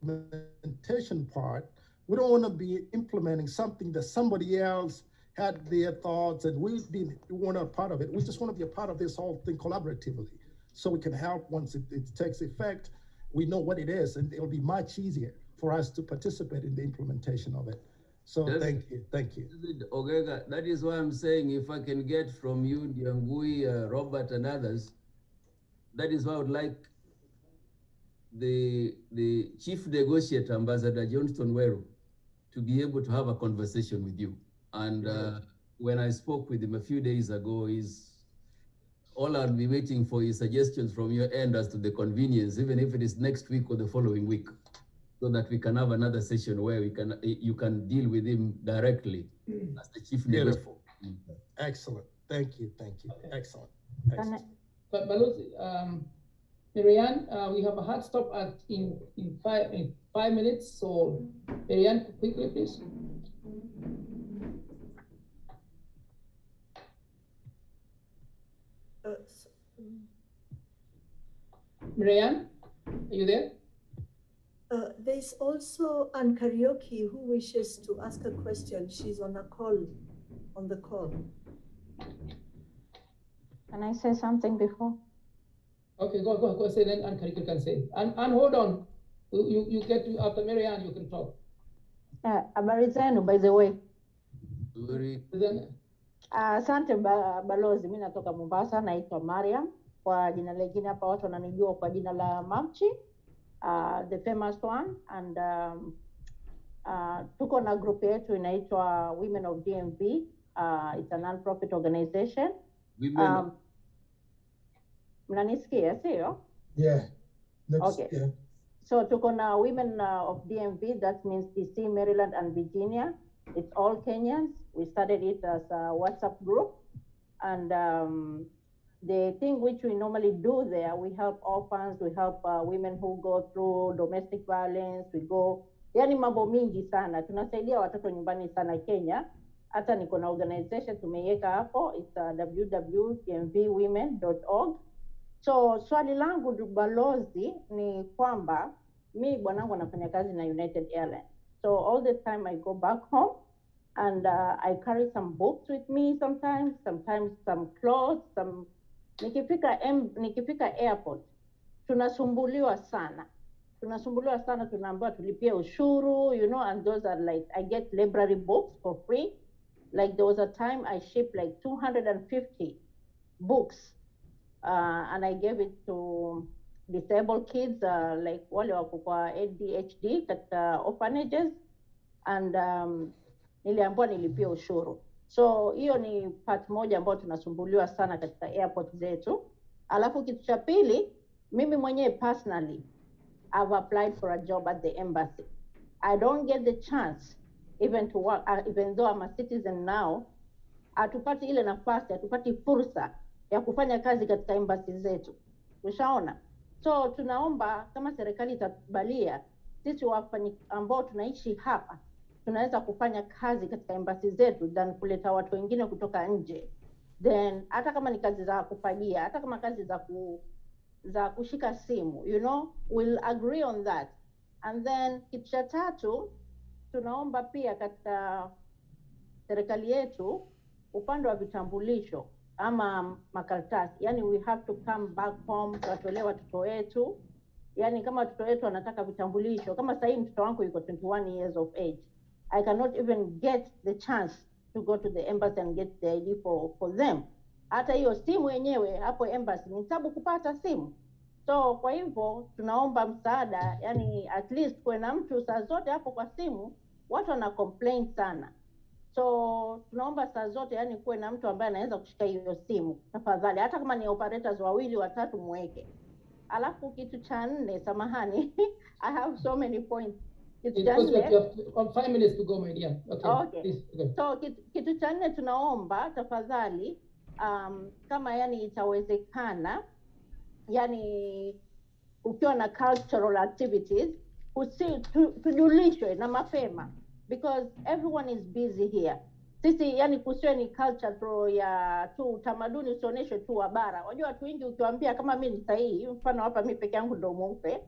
implementation part. We don't want to be implementing something that somebody else had their thoughts and we weren't a part of it. We just want to be a part of this whole thing collaboratively so we can help once it takes effect. We know what it is, and it'll be much easier for us to participate in the implementation of it. So thank you. Ogega, that is why I'm saying if I can get from you, Diangui, Robert, and others, that is why I would like the chief negotiator, Ambassador Johnston Weru, to be able to have a conversation with you. And when I spoke with him a few days ago, all I'll be waiting for is suggestions from your end as to the convenience, even if it is next week or the following week, so that we can have another session where you can deal with him directly as the chief negotiator. Excellent. Thank you. Okay. Excellent. But Baluzi, Marianne, we have a hard stop in 5 minutes. So Marianne, quickly, please. Marianne, are you there? There's also Ann Karaoke who wishes to ask a question. She's on the call. Can I say something before? Okay, go say then Ann Karaoke can say. And hold on, you get to, after Marianne, you can talk. Habari zenu, by the way. Asante Balozi, mimi natoka Mombasa, naitwa Mariam. Kwa jina lingine hapa watu wananijua kwa jina la Mamchi, the famous one, and tuko na group yetu inaitwa Women of DMV. It's a non-profit organization. Mnanisikia, sio? Yeah. Okay. Yeah. So tuko na Women of DMV, that means DC, Maryland, and Virginia. It's all Kenyans. We started it as a WhatsApp group. And the thing which we normally do there, we help orphans, we help women who go through domestic violence, we go, yani mambo mingi sana. Tunasaidia watoto nyumbani sana Kenya. Hata niko na organization tumeiweka hapo, it's www.dmvwomen.org. So swali langu Balozi ni kwamba mi bwanangu anafanya kazi na United Airlines. So all the time I go back home and I carry some books with me sometimes some clothes, nikifika airport tunasumbuliwa sana, tunaambiwa tulipie ushuru, and those are like, I get library books for free. Like there was a time I shipped like 250 books and I gave it to disabled kids, like wale wako kwa ADHD katika orphanages, and niliambiwa nilipie ushuru. So hiyo ni part moja ambayo tunasumbuliwa sana katika airport zetu. Alafu kitu cha pili, mimi mwenyewe personally I've applied for a job at the embassy. I don't get the chance even to work, even though I'm a citizen now. Hatupati ile nafasi, hatupati fursa ya kufanya kazi katika embassy zetu. Ushaona? So tunaomba kama serikali itatubalia sisi wafanyi ambao tunaishi hapa tunaweza kufanya kazi katika embassy zetu than kuleta watu wengine kutoka nje. Then hata kama ni kazi za kufagia, hata kama kazi za kushika simu, we'll agree on that. And then kitu cha tatu tunaomba pia katika serikali yetu upande wa vitambulisho ama makaratasi, yani we have to come back home tuwatolee watoto wetu. Yani kama watoto wetu wanataka vitambulisho, kama sasa hivi mtoto wangu yuko 21 years of age, I cannot even get the chance to go to the embassy and get the ID for them. Hata hiyo simu yenyewe hapo embassy ni tabu kupata simu. So kwa hivyo tunaomba msaada, yani at least kuwe na mtu saa zote hapo kwa simu, watu wana complain sana. So tunaomba saa zote yani kuwe na mtu ambaye anaweza kushika hiyo simu tafadhali, hata kama ni operators wawili watatu muweke. Alafu kitu cha nne, samahani, I have so many points. Kitu cha nne, 5 minutes to go, my dear. Okay. Okay. So kitu cha nne tunaomba tafadhali, kama yani itawezekana, yani ukiwa na cultural activities, tujulishwe na mapema, because everyone is busy here. Sisi yani kusiwe ni culture ya tu utamaduni usioneshwe tu wa bara. Unajua watu wengi ukiwaambia kama mimi ni sahihi, mfano hapa mimi peke yangu ndo mweupe.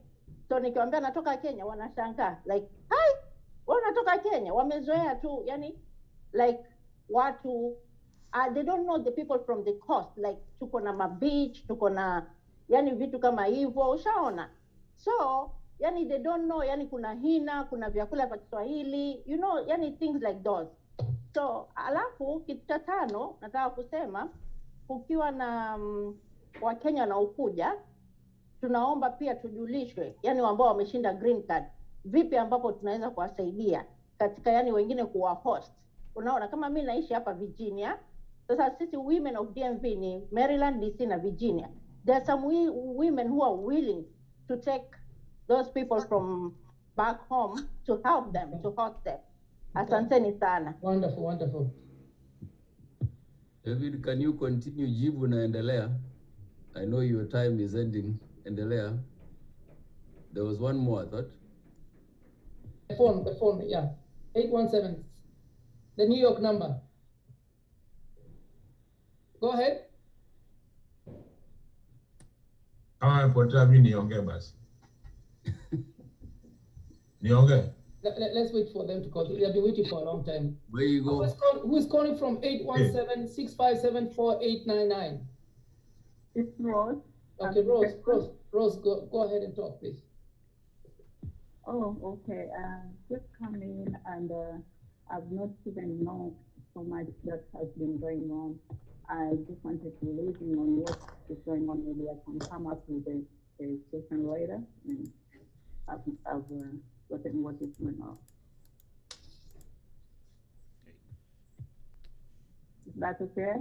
So nikiwaambia natoka Kenya wanashangaa like, "Hai, wewe unatoka Kenya?" Wamezoea tu yani like watu they don't know the people from the coast, like tuko na beach, tuko na yani vitu kama hivyo, ushaona? So yani they don't know yani kuna hina, kuna vyakula vya Kiswahili, you know, yani things like those. So alafu kitu cha tano nataka kusema, kukiwa na Wakenya wanaokuja, tunaomba pia tujulishwe yani ambao wameshinda green card, vipi ambapo tunaweza kuwasaidia katika yani wengine kuwa host. Unaona, kama mimi naishi hapa Virginia, sasa sisi women of DMV ni Maryland, DC na Virginia. There are some women who are willing to take those people from back home to help them, to host them. Asanteni sana. Wonderful, wonderful. David, can you continue? Jibu naendelea. I know your time is ending. Endelea. There was one more, I thought. The phone, yeah. 817. The New York number. Go ahead. Potea mimi niongee basi. Niongee. Let's wait for them to call. They have been waiting for a long time. Where you go? Who is calling from 817-657-4899? It's Rose. Okay, Rose, go ahead and talk, please. Oh, okay. Just come in, and I've not even known so much that has been going on. I just wanted to listen on what is going on. Maybe I can come up with a session later, and I've gotten what is going on. Is that okay?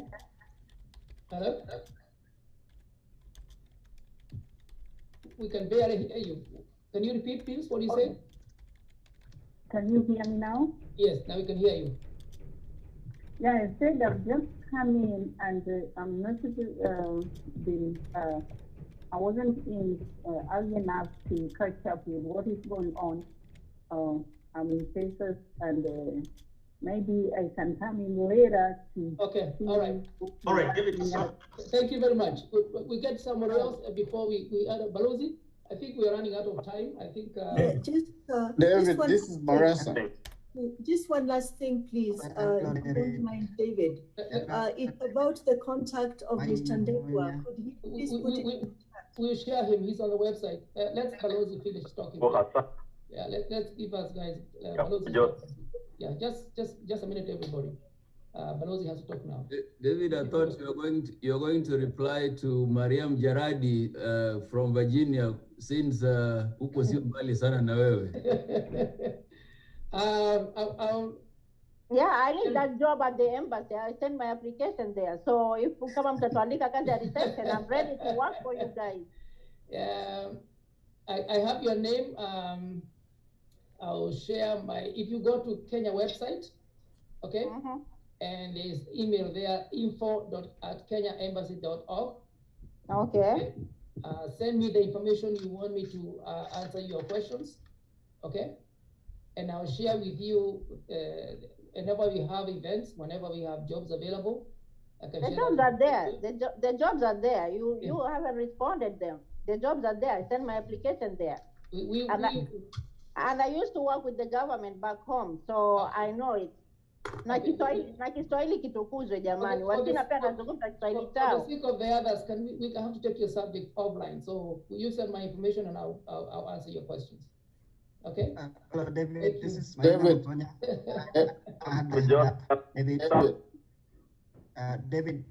Hello? We can barely hear you. Can you repeat, please, what you said? Can you hear me now? Yes, now we can hear you. Yeah, I said I've just come in, and I'm not I wasn't in early enough to catch up with what is going on. I'm in Texas, and maybe I can come in later to. Okay, all right. All right, give it to Thank you very much. We get someone else before we add Balozi. I think we are running out of time. I think. David, this is Barasa. Just one last thing, please. Don't mind, David. It's about the contact of Mr. Ndegwa. Could he please put it? We'll share him. He's on the website. Let's Balozi finish talking. Yeah, let's give us guys. Balozi. Yeah, just a minute, everybody. Balozi has to talk now. David, I thought you're going to reply to Mariam Jaradi from Virginia, since uko sio mbali sana na wewe. Yeah, I need that job at the embassy. I sent my application there. So if kama mtatuandika kazi ya reception, I'm ready to work for you guys. I have your name. I'll share if you go to Kenya website, okay? And there's email there, info@kenyaembassy.org. Okay. Send me the information you want me to answer your questions, okay? And I'll share with you whenever we have events, whenever we have jobs available. The jobs are there. The jobs are there. You haven't responded them. The jobs are there. I sent my application there. And I used to work with the government back home, so I know it. Na Kiswahili kitukuzwe jamani. Wasina pia nazungumza Kiswahili chao. For the sake of the others, we have to take your subject offline. So you send my information and I'll answer your questions. Okay? Hello, David. This is David. David,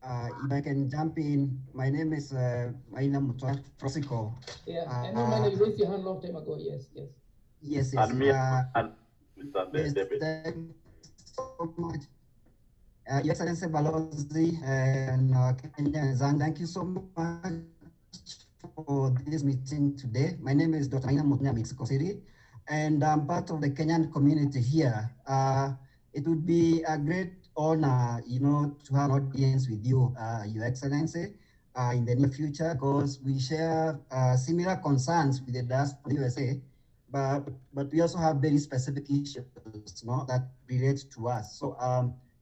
If I can jump in, my name is Maina Mutwa Frosico. Yeah, I know, man, you raised your hand long time ago. Yes, yes. Yes, yes. Mr. Yes, David. thank you so much. Your Excellency Balozi and Kenya Zan, thank you so much for this meeting today. My name is Dr. Maina Mutwa, Mexico City, and I'm part of the Kenyan community here. It would be a great honor, to have an audience with you, Your Excellency, in the near future, because we share similar concerns with the diaspora USA, but we also have very specific issues, that relate to us. So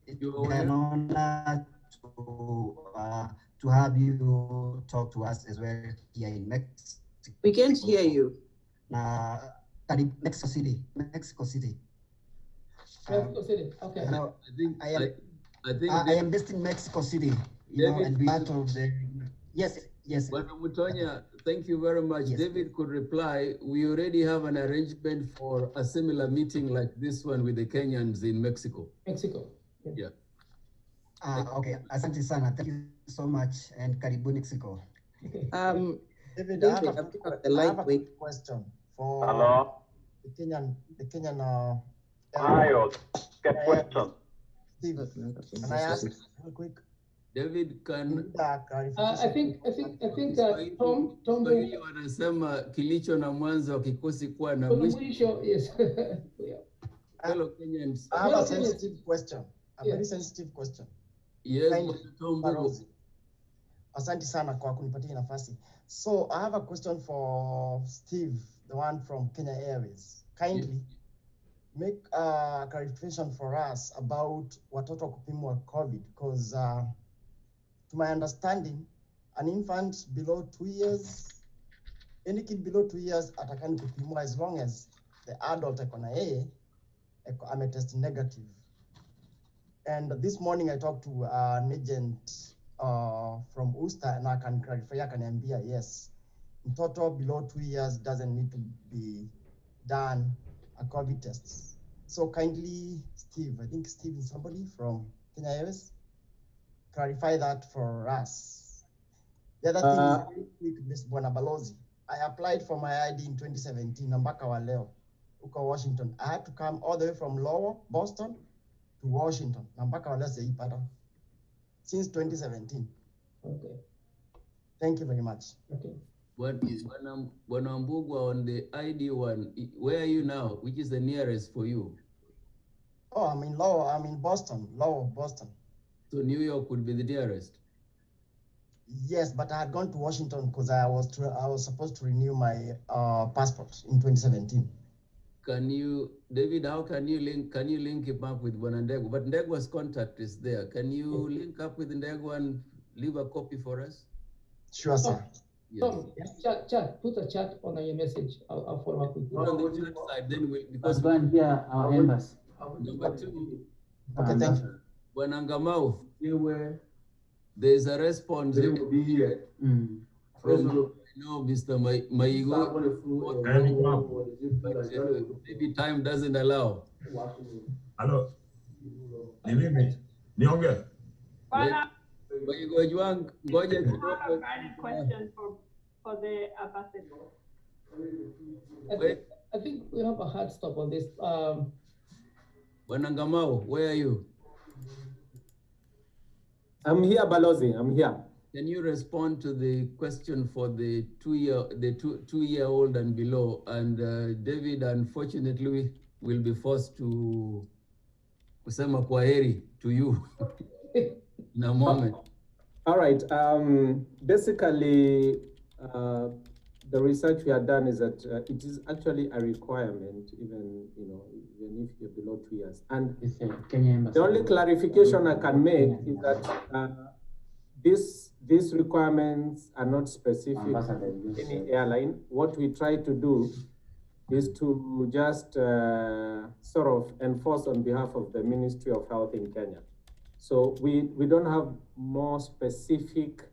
it would be an honor to have you talk to us as well here in Mexico. We can't hear you. Mexico City. Mexico City. Okay. I am based in Mexico City, and part of the. Yes. Mutonya, thank you very much. Yes. David could reply, we already have an arrangement for a similar meeting like this one with the Kenyans in Mexico. Yeah. Okay. Asante sana. Thank you so much, and karibu Mexico. David, I have a quick question for the Kenyan. Amayo, get question. Steve, can I ask real quick? David can. I think Tom Swahili wanasema kilicho na mwanzo hakikosi kuwa na mwisho. Yes. Fellow Kenyans. I have a sensitive question. Very sensitive question. Yes, asante sana kwa kunipatia nafasi. So I have a question for Steve, the one from Kenya Airways. Kindly make a clarification for us about watoto kupimwa COVID, because to my understanding, an infant below 2 years, any kid below 2 years atakani kupimwa as long as the adult akona yeye ametest negative. And this morning I talked to an agent from Usta, and I can clarify, akaniambia yes, mtoto below 2 years doesn't need to be done a COVID test. So kindly, Steve, I think Steve is somebody from Kenya Airways, clarify that for us. The other thing is very quick, Ms. Bwana Balozi. I applied for my ID in 2017, mpaka wa leo, uko Washington. I had to come all the way from Lowell, Boston, to Washington. Mpaka wa leo sijaipata. Since 2017. Okay. Thank you very much. Okay. What is Mbugwa on the ID one? Where are you now? Which is the nearest for you? Oh, I'm in Lowell. I'm in Boston. Lowell, Boston. So New York would be the nearest. Yes, but I had gone to Washington because I was supposed to renew my passport in 2017. Can you, David? How can you link him up with Ndegwa? But Ndegwa's contact is there. Can you link up with Ndegwa and leave a copy for us? Sure, sir. Tom, chat. Put a chat on your message. I'll follow up with you. On the chat side, then because here our embassy. Number two. Okay, thank you. Wanangamau, there's a response. They will be here. From Mr. Maigo. Maybe time doesn't allow. Hello. Nionge. I have a question for the ambassador. I think we have a hard stop on this. Wanangamau, where are you? I'm here, Balozi. I'm here. Can you respond to the question for the two-year-old and below? And David, unfortunately, will be forced to kusema kwaheri to you in a moment. All right. Basically, the research we have done is that it is actually a requirement, even if you're below 2 years. And the only clarification I can make is that these requirements are not specific to any airline. What we try to do is to just sort of enforce on behalf of the Ministry of Health in Kenya. So we don't have more specific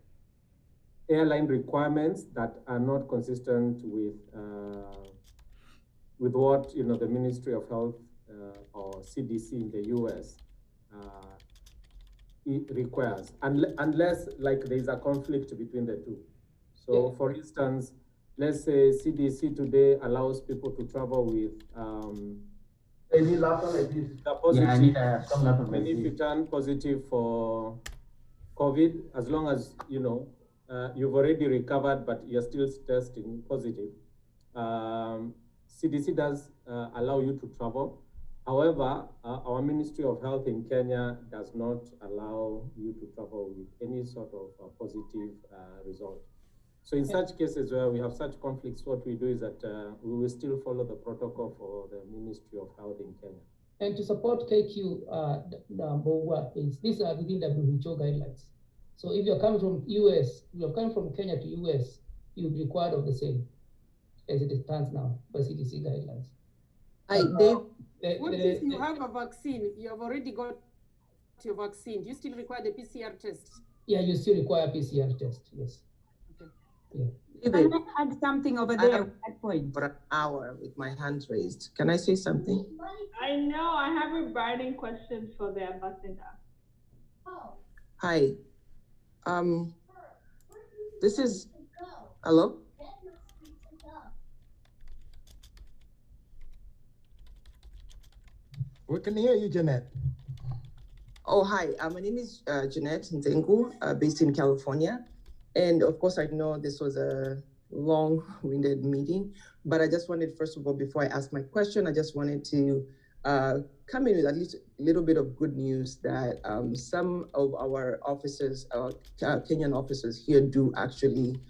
airline requirements that are not consistent with what the Ministry of Health or CDC in the US it requires, unless like there is a conflict between the two. So for instance, let's say CDC today allows people to travel with any laptop like this. the positive, I need some laptop like and if this. you turn positive for COVID, as long as you know you've already recovered but you're still testing positive, CDC does allow you to travel. However, our Ministry of Health in Kenya does not allow you to travel with any sort of positive result. So in such cases where we have such conflicts, what we do is that we will still follow the protocol for the Ministry of Health in Kenya. And to support KQ, these are within WHO guidelines. So if you're coming from US, you're coming from Kenya to US, you'll be required of the same as it stands now by CDC guidelines. What if you have a vaccine? You have already got your vaccine. Do you still require the PCR test? Yeah, you still require a PCR test, yes. Okay. Yeah. Can I add something over there at that point? For an hour with my hand raised. Can I say something? I know, I have a burning question for the ambassador. Hi. This is, hello? We can hear you, Jeanette. Oh, hi. My name is Jeanette Nzengu, based in California. And of course, I know this was a long-winded meeting, but I just wanted, first of all, before I ask my question, I just wanted to come in with at least a little bit of good news that some of our officers, Kenyan officers here do actually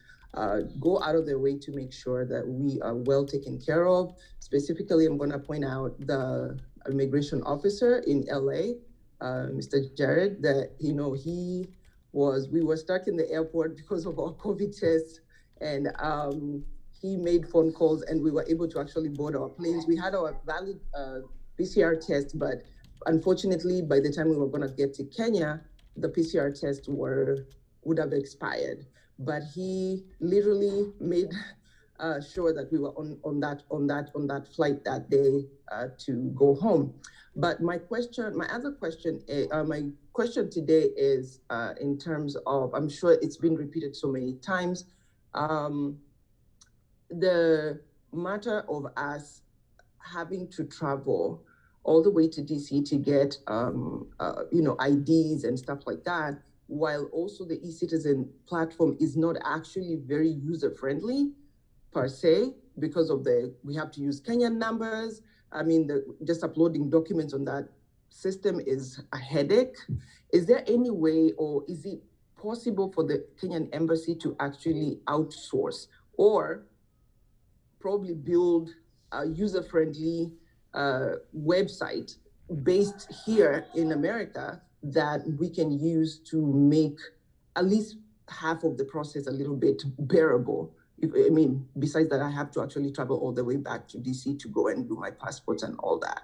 go out of their way to make sure that we are well taken care of. Specifically, I'm going to point out the immigration officer in LA, Mr. Jared, that, you know, we were stuck in the airport because of our COVID tests, and he made phone calls and we were able to actually board our planes. We had our valid PCR test, but unfortunately, by the time we were gonna get to Kenya, the PCR tests would have expired. But he literally made sure that we were on that flight that day to go home. But my other question, my question today is in terms of, I'm sure it's been repeated so many times, the matter of us having to travel all the way to DC to get, IDs and stuff like that, while also the eCitizen platform is not actually very user-friendly per se, because of we have to use Kenyan numbers. I mean, just uploading documents on that system is a headache. Is there any way, or is it possible for the Kenyan embassy to actually outsource or probably build a user-friendly website based here in America that we can use to make at least half of the process a little bit bearable? Besides that, I have to actually travel all the way back to DC to go and do my passports and all that.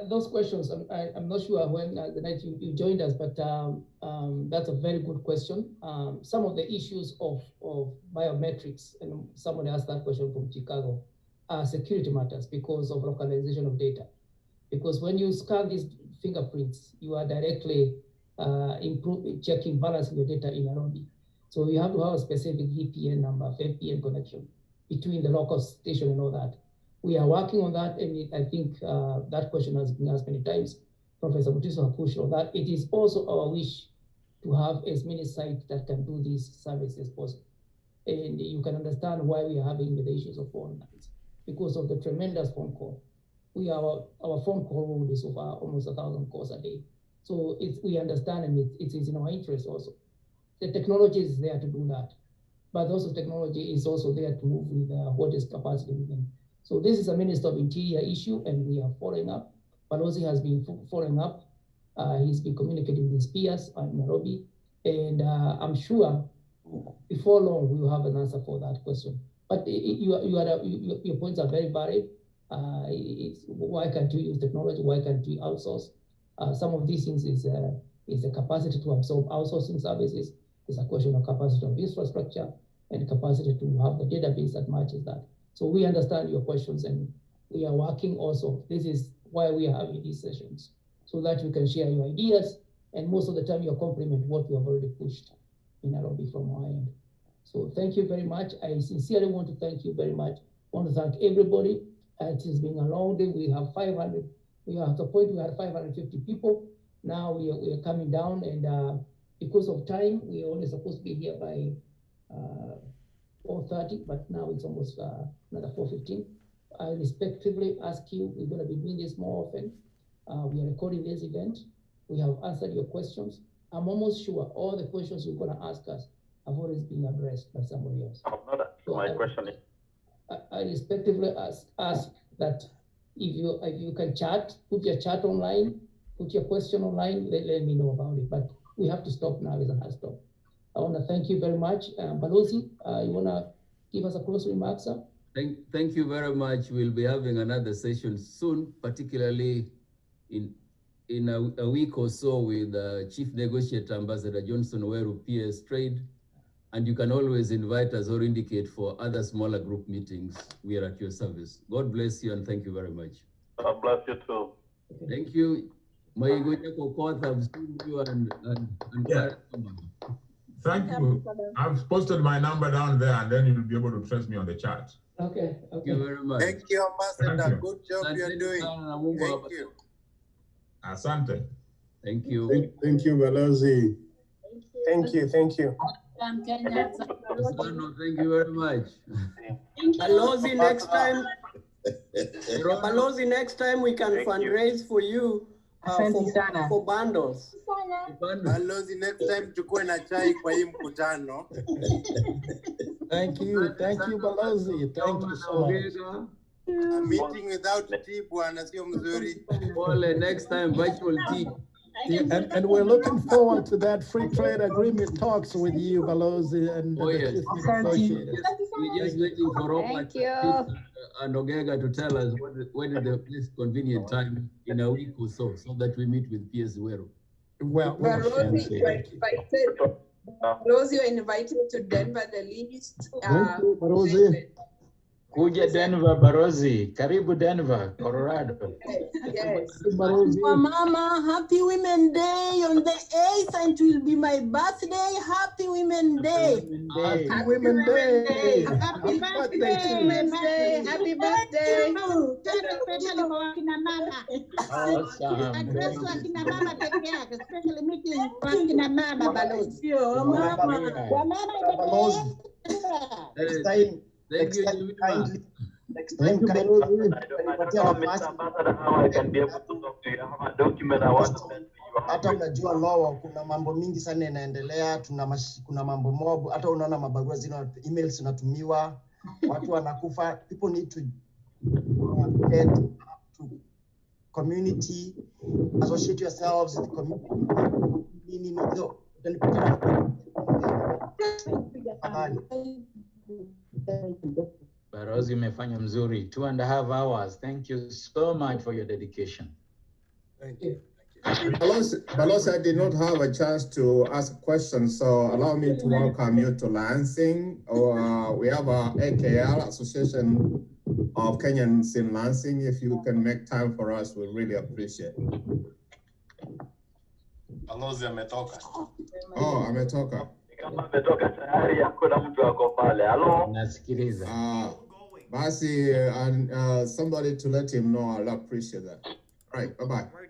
Those questions, I'm not sure when the night you joined us, but that's a very good question. Some of the issues of biometrics, and someone asked that question from Chicago, are security matters because of localization of data. Because when you scan these fingerprints, you are directly checking, balancing your data in Nairobi. So you have to have a specific VPN number, VPN connection between the local station and all that. We are working on that, and I think that question has been asked many times. Professor Mutiso has pushed on that. It is also our wish to have as many sites that can do these services as possible. And you can understand why we are having the issues of phone lines, because of the tremendous phone call. Our phone call load is over almost 1,000 calls a day. So we understand, and it is in our interest also. The technology is there to do that, but also technology is also there to move with what is capacity within. So this is a Minister of Interior issue, and we are following up. Balozi has been following up. He's been communicating with his peers in Nairobi, and I'm sure before long we will have an answer for that question. But your points are very valid. Why can't you use technology? Why can't you outsource? Some of these things is the capacity to absorb outsourcing services. It's a question of capacity of infrastructure and capacity to have the database that matches that. So we understand your questions, and we are working also. This is why we are having these sessions, so that you can share your ideas, and most of the time you complement what we have already pushed in Nairobi from our end. So thank you very much. I sincerely want to thank you very much. I want to thank everybody. It has been a long day. We have 500, we are at the point we had 550 people. Now we are coming down, and because of time, we are only supposed to be here by 4:30, but now it's almost another 4:15. I respectively ask you, we're going to be doing this more often. We are recording this event. We have answered your questions. I'm almost sure all the questions you're going to ask us have already been addressed by somebody else. I'm not asking my question. I respectively ask that if you can chat, put your chat online, put your question online, let me know about it. But we have to stop now. It's a hard stop. I want to thank you very much. Balozi, you want to give us a closing remark, sir? Thank you very much. We'll be having another session soon, particularly in a week or so with Chief Negotiator Ambassador Johnson Weru, PS Trade. And you can always invite us or indicate for other smaller group meetings. We are at your service. God bless you and thank you very much. God bless you too. Thank you. I've seen you and yeah. Thank you. I've posted my number down there, and then you'll be able to trace me on the chat. Okay. Thank you very much. Thank you, Ambassador. Thank you. Good job you're doing. Thank you. Asante. Thank you. Thank you, Balozi. Thank you. Thank you very much. Balozi, next time we can fundraise for you for bundles. Balozi, next time tukue na chai kwa hii mkutano. Thank you, Balozi. Thank you so much. A meeting without tea, bwana, sio mzuri. Next time, virtual tea. And we're looking forward to that free trade agreement talks with you, Balozi, and the yes. We're just waiting for Robert and Ogega to tell us when is the least convenient time in a week or so that we meet with PS Weru. Well, Rose, you're invited to Denver, the least. Kuja Denver, Barozi. Karibu Denver, Colorado. Yes. Mama, happy Women's Day on the 8th, and it will be my birthday. Happy Women's Day. Happy Women's Day. Happy birthday. Happy birthday. Especially for Wakina Mama. Address Wakina Mama take care, especially meeting Wakina Mama Balozi. Next time, how I can be able to talk to you. I have a document I want to send to you. Hata unajua law, kuna mambo mingi sana inaendelea, kuna mambo mob, hata unaona mabarua zina emails zinatumiwa, watu wanakufa. People need to get to community, associate yourselves with the community. Barozi, umefanya mzuri. 2.5 hours. Thank you so much for your dedication. Thank you. Balozi, I did not have a chance to ask questions, so allow me to welcome you to Lansing. We have a AKL, Association of Kenyans in Lansing. If you can make time for us, we really appreciate it. Balozi ametoka. Oh, ametoka. Kama ametoka tayari, hakuna mtu ako pale. Hello? Nasikiliza. Basi, and somebody to let him know, I'll appreciate that. All right, bye-bye.